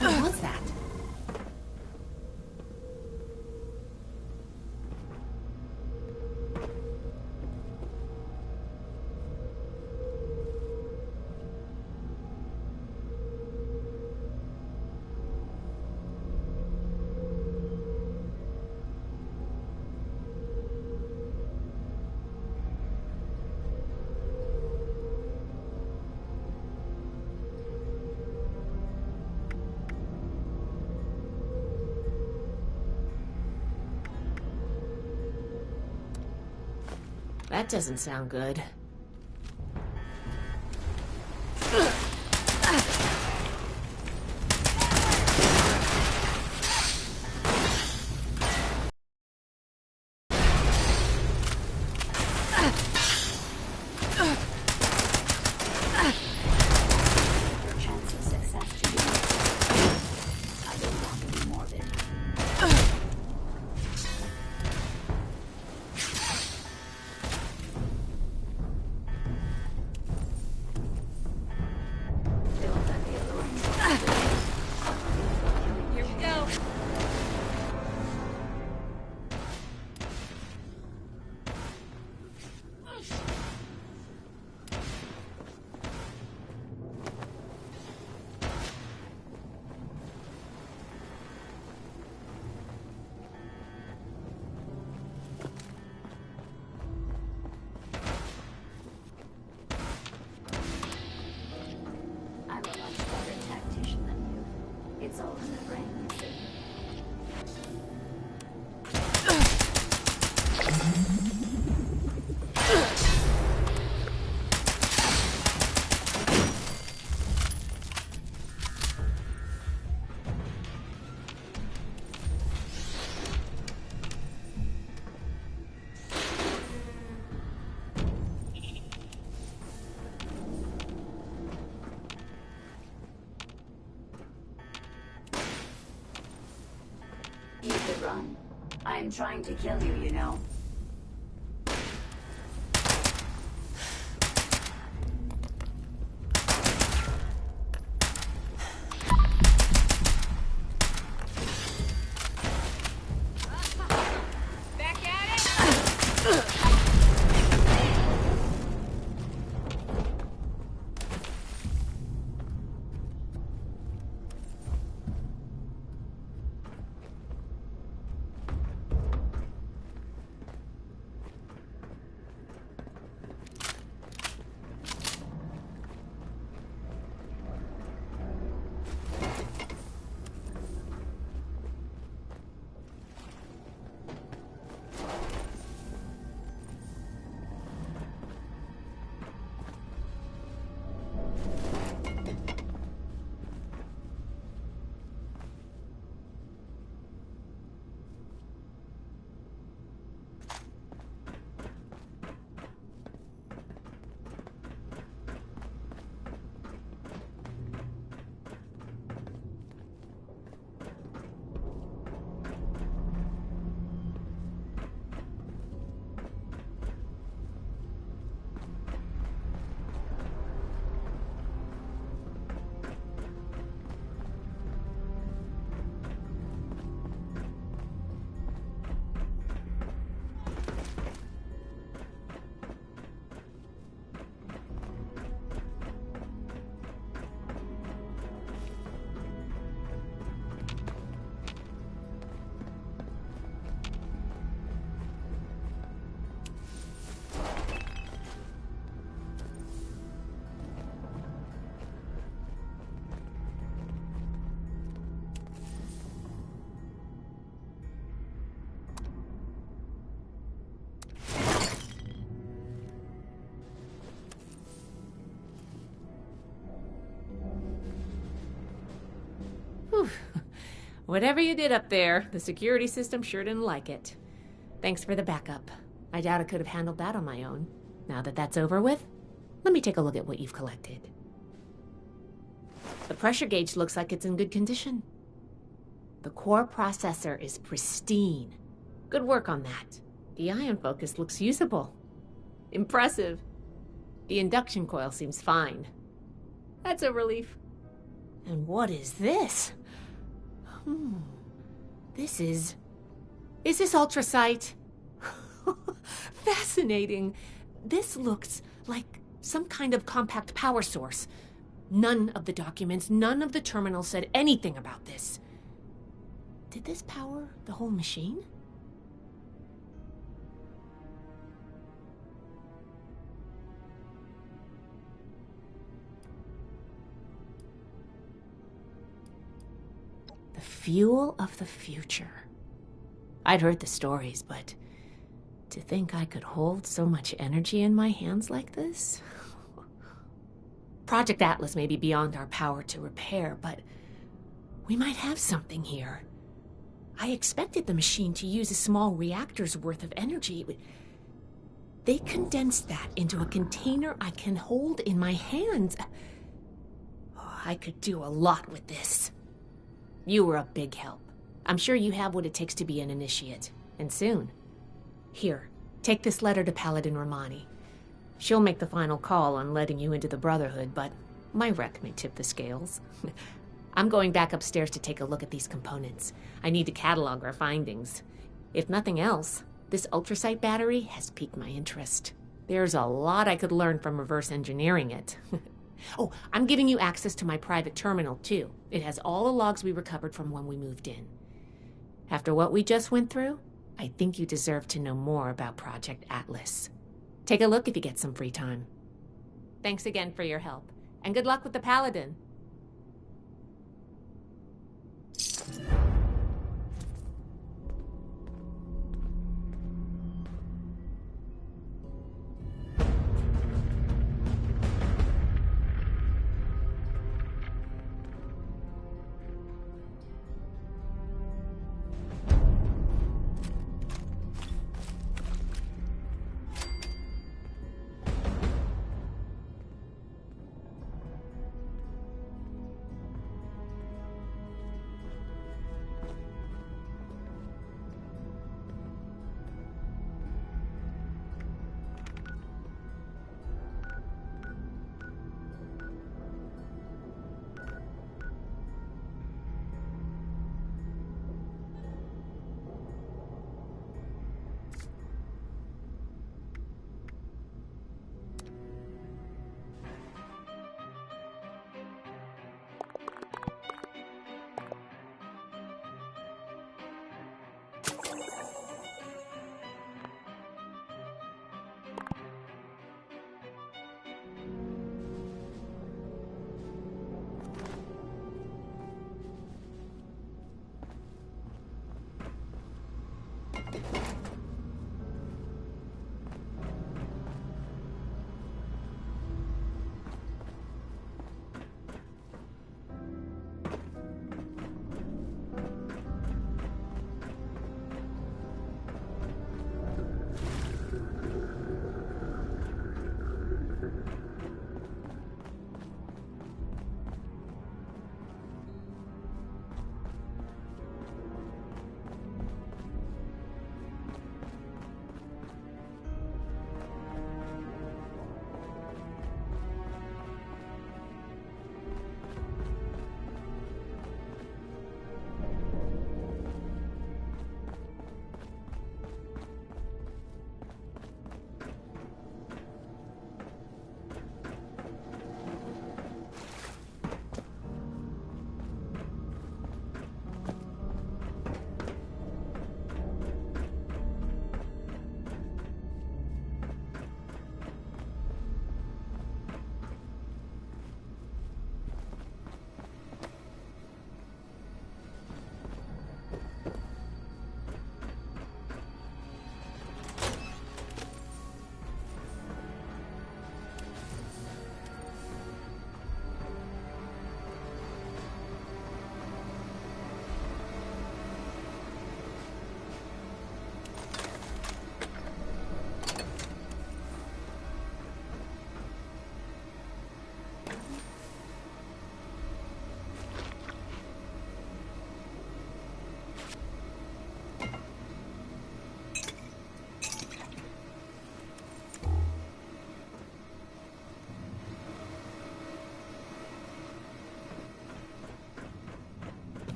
What was that? That doesn't sound good. Run. I'm trying to kill you, you know. Back at it! Whatever you did up there, the security system sure didn't like it. Thanks for the backup. I doubt I could have handled that on my own. Now that that's over with, let me take a look at what you've collected. The pressure gauge looks like it's in good condition. The core processor is pristine. Good work on that. The ion focus looks usable. Impressive. The induction coil seems fine. That's a relief. And what is this? This is... Is this ultrasight? Fascinating. This looks like some kind of compact power source. None of the documents, none of the terminals said anything about this. Did this power the whole machine? The fuel of the future. I'd heard the stories, but to think I could hold so much energy in my hands like this? Project Atlas may be beyond our power to repair, but we might have something here. I expected the machine to use a small reactor's worth of energy. They condensed that into a container I can hold in my hands. Oh, I could do a lot with this. You were a big help. I'm sure you have what it takes to be an initiate, and soon. Here, take this letter to Paladin Romani. She'll make the final call on letting you into the Brotherhood, but my wreck may tip the scales. I'm going back upstairs to take a look at these components. I need to catalog our findings. If nothing else, this ultrasight battery has piqued my interest. There's a lot I could learn from reverse engineering it. Oh, I'm giving you access to my private terminal, too. It has all the logs we recovered from when we moved in. After what we just went through, I think you deserve to know more about Project Atlas. Take a look if you get some free time. Thanks again for your help, and good luck with the Paladin.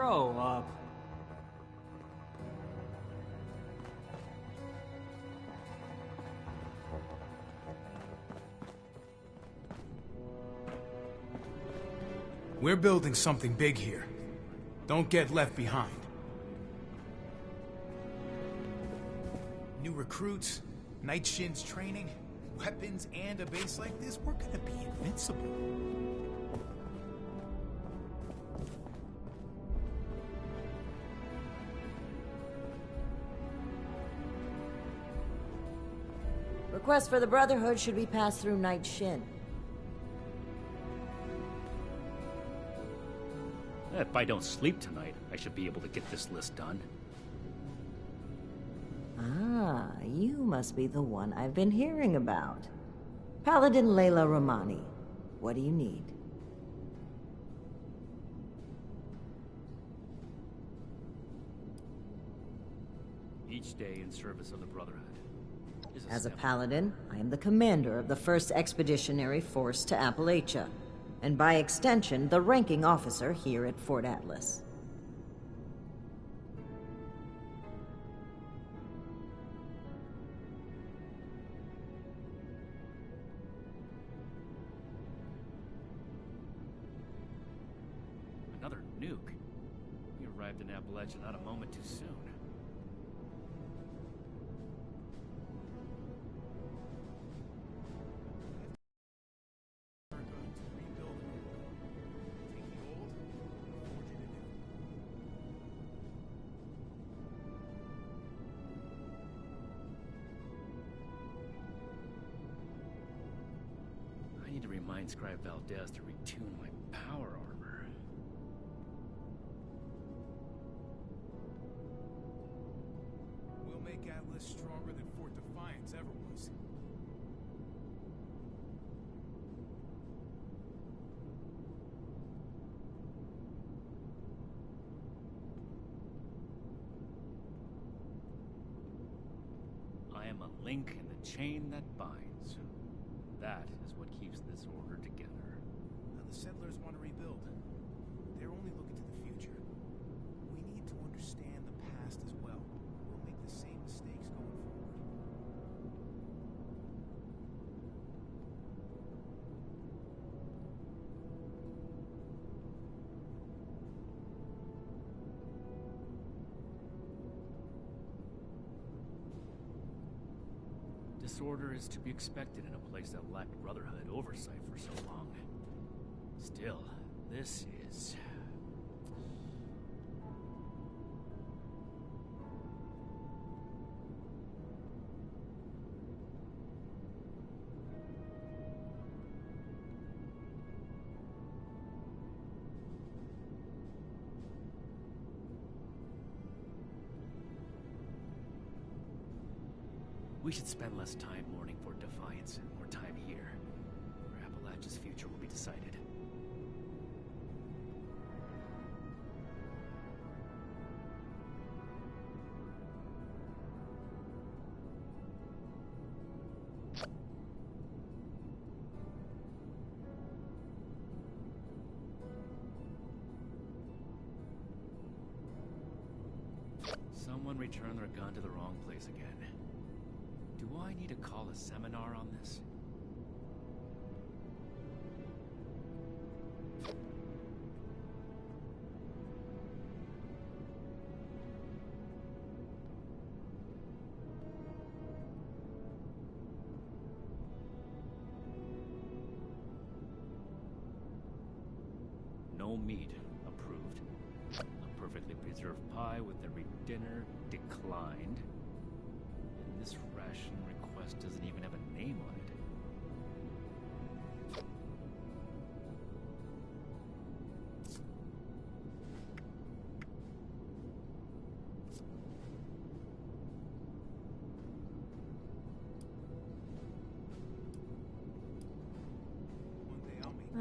Grow up. We're building something big here. Don't get left behind. New recruits, Night Shin's training, weapons, and a base like this, we're gonna be invincible. Requests for the Brotherhood should be passed through Night Shin. If I don't sleep tonight, I should be able to get this list done. Ah, you must be the one I've been hearing about. Paladin Layla Romani. What do you need? Each day in service of the Brotherhood is As a step. paladin, I am the commander of the 1st Expeditionary Force to Appalachia, and by extension, the ranking officer here at Fort Atlas. Another nuke? We arrived in Appalachia not a moment too soon. I need to remind Scribe Valdez to retune my power armor. We'll make Atlas stronger than Fort Defiance ever was. I am a link in the chain that binds. That is what keeps this order together. Now the settlers want to rebuild. They're only looking to the future. We need to understand the past as well. We'll make the same mistakes going forward. Disorder is to be expected in a place that lacked Brotherhood oversight for so long. Still, this is... We should spend less time mourning for Defiance and more time here, where Appalachia's future will be decided. Someone returned their gun to the wrong place again. Do I need to call a seminar on this? No meat approved. A perfectly preserved pie with every dinner declined. And this ration request doesn't even have a name on it.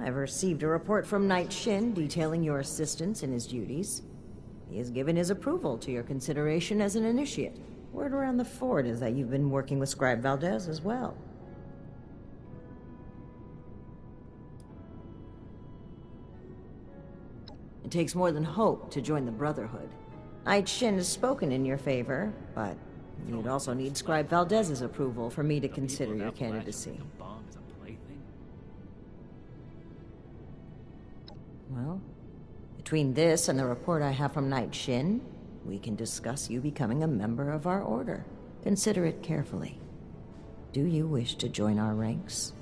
I've received a report from Night Shin detailing your assistance in his duties. He has given his approval to your consideration as an initiate. Word around the fort is that you've been working with Scribe Valdez as well. It takes more than hope to join the Brotherhood. Knight Shin has spoken in your favor, but you'd also need Scribe Valdez's approval for me to consider your candidacy. Well, between this and the report I have from Knight Shin, we can discuss you becoming a member of our order. Consider it carefully. Do you wish to join our ranks?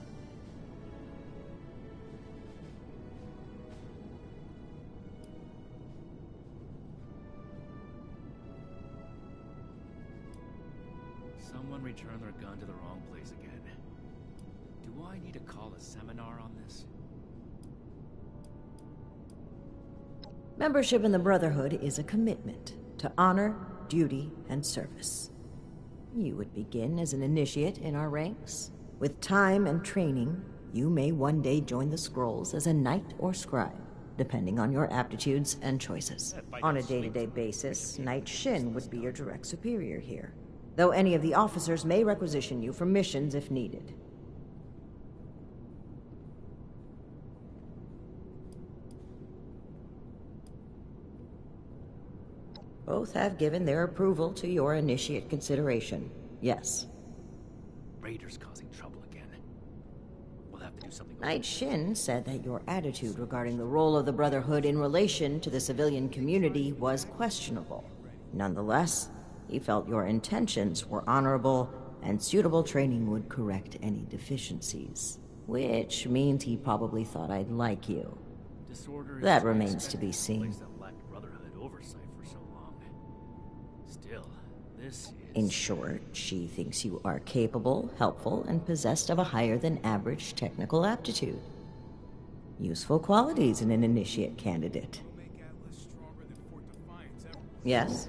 Someone returned their gun to the wrong place again. Do I need to call a seminar on this? Membership in the Brotherhood is a commitment to honor, duty, and service. You would begin as an initiate in our ranks. With time and training, you may one day join the scrolls as a knight or scribe, depending on your aptitudes and choices. On a day-to-day basis, Knight Shin would be your direct superior here, though any of the officers may requisition you for missions if needed. Both have given their approval to your initiate consideration. Yes. Raiders causing trouble again. We'll have to do something. Knight Shin said that your attitude regarding the role of the Brotherhood in relation to the civilian community was questionable. Nonetheless, he felt your intentions were honorable and suitable training would correct any deficiencies. Which means he probably thought I'd like you. That remains to be seen. In short, she thinks you are capable, helpful, and possessed of a higher-than-average technical aptitude. Useful qualities in an initiate candidate. Yes?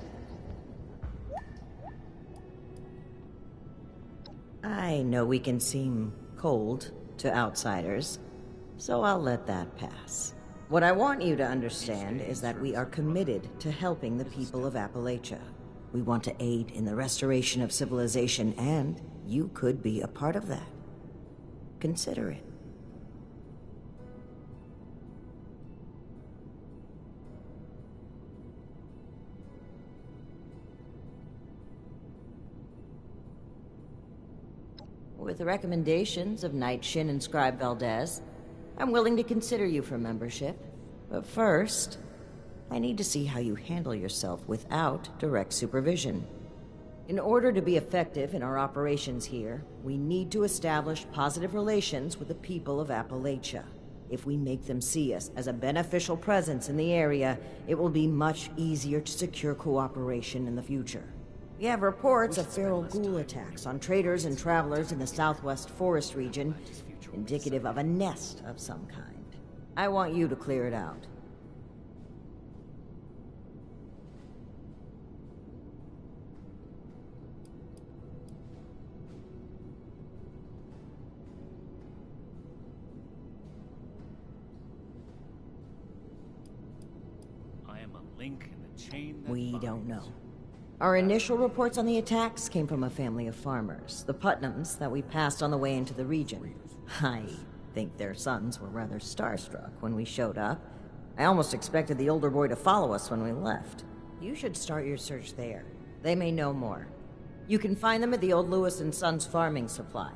I know we can seem cold to outsiders, so I'll let that pass. What I want you to understand is that we are committed to helping the people of Appalachia. We want to aid in the restoration of civilization, and you could be a part of that. Consider it. With the recommendations of Knight Shin and Scribe Valdez, I'm willing to consider you for membership. But first, I need to see how you handle yourself without direct supervision. In order to be effective in our operations here, we need to establish positive relations with the people of Appalachia. If we make them see us as a beneficial presence in the area, it will be much easier to secure cooperation in the future. We have reports of feral ghoul attacks on traders and travelers in the southwest forest region, indicative of a nest of some kind. I want you to clear it out. We don't know. Our initial reports on the attacks came from a family of farmers, the Putnams, that we passed on the way into the region. I think their sons were rather starstruck when we showed up. I almost expected the older boy to follow us when we left. You should start your search there. They may know more. You can find them at the old Lewis & Sons farming supply.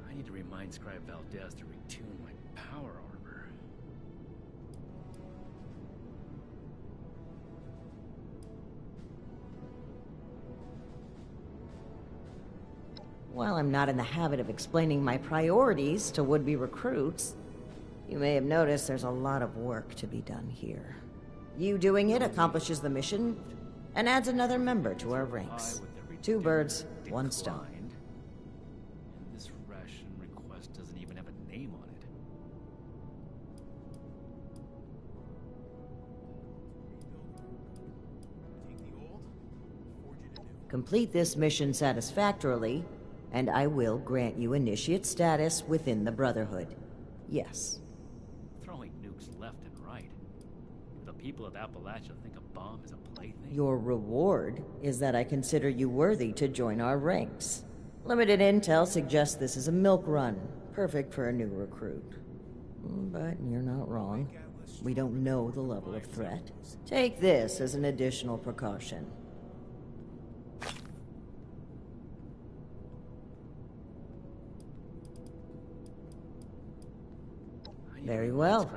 I need to remind Scribe Valdez to retune my power armor. While I'm not in the habit of explaining my priorities to would-be recruits, you may have noticed there's a lot of work to be done here. You doing it accomplishes the mission and adds another member to our ranks. 2 birds, 1 stone. And this ration request doesn't even have a name on it. Complete this mission satisfactorily, and I will grant you initiate status within the Brotherhood. Yes. Throwing nukes left and right. The people of Appalachia think a bomb is a plaything. Your reward is that I consider you worthy to join our ranks. Limited intel suggests this is a milk run, perfect for a new recruit. But you're not wrong. We don't know the level of threat. Take this as an additional precaution. Very well.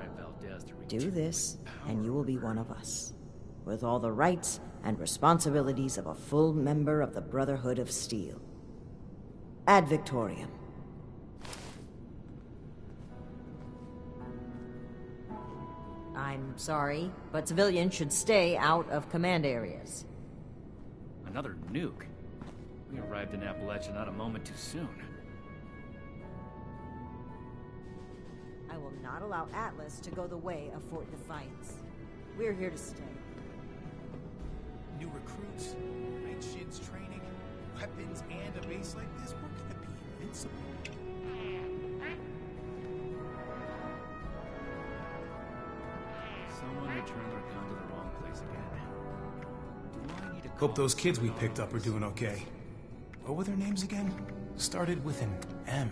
Do this, and you will be one of us, with all the rights and responsibilities of a full member of the Brotherhood of Steel. Ad Victoriam. I'm sorry, but civilians should stay out of command areas. Another nuke? We arrived in Appalachia not a moment too soon. I will not allow Atlas to go the way of Fort Defiance. We're here to stay. New recruits, Night Shin's training, weapons, and a base like this, we're gonna be invincible. Someone returned their gun to the wrong place again. Do I need to Hope those kids we picked up are doing okay. What were their names again? Started with an M.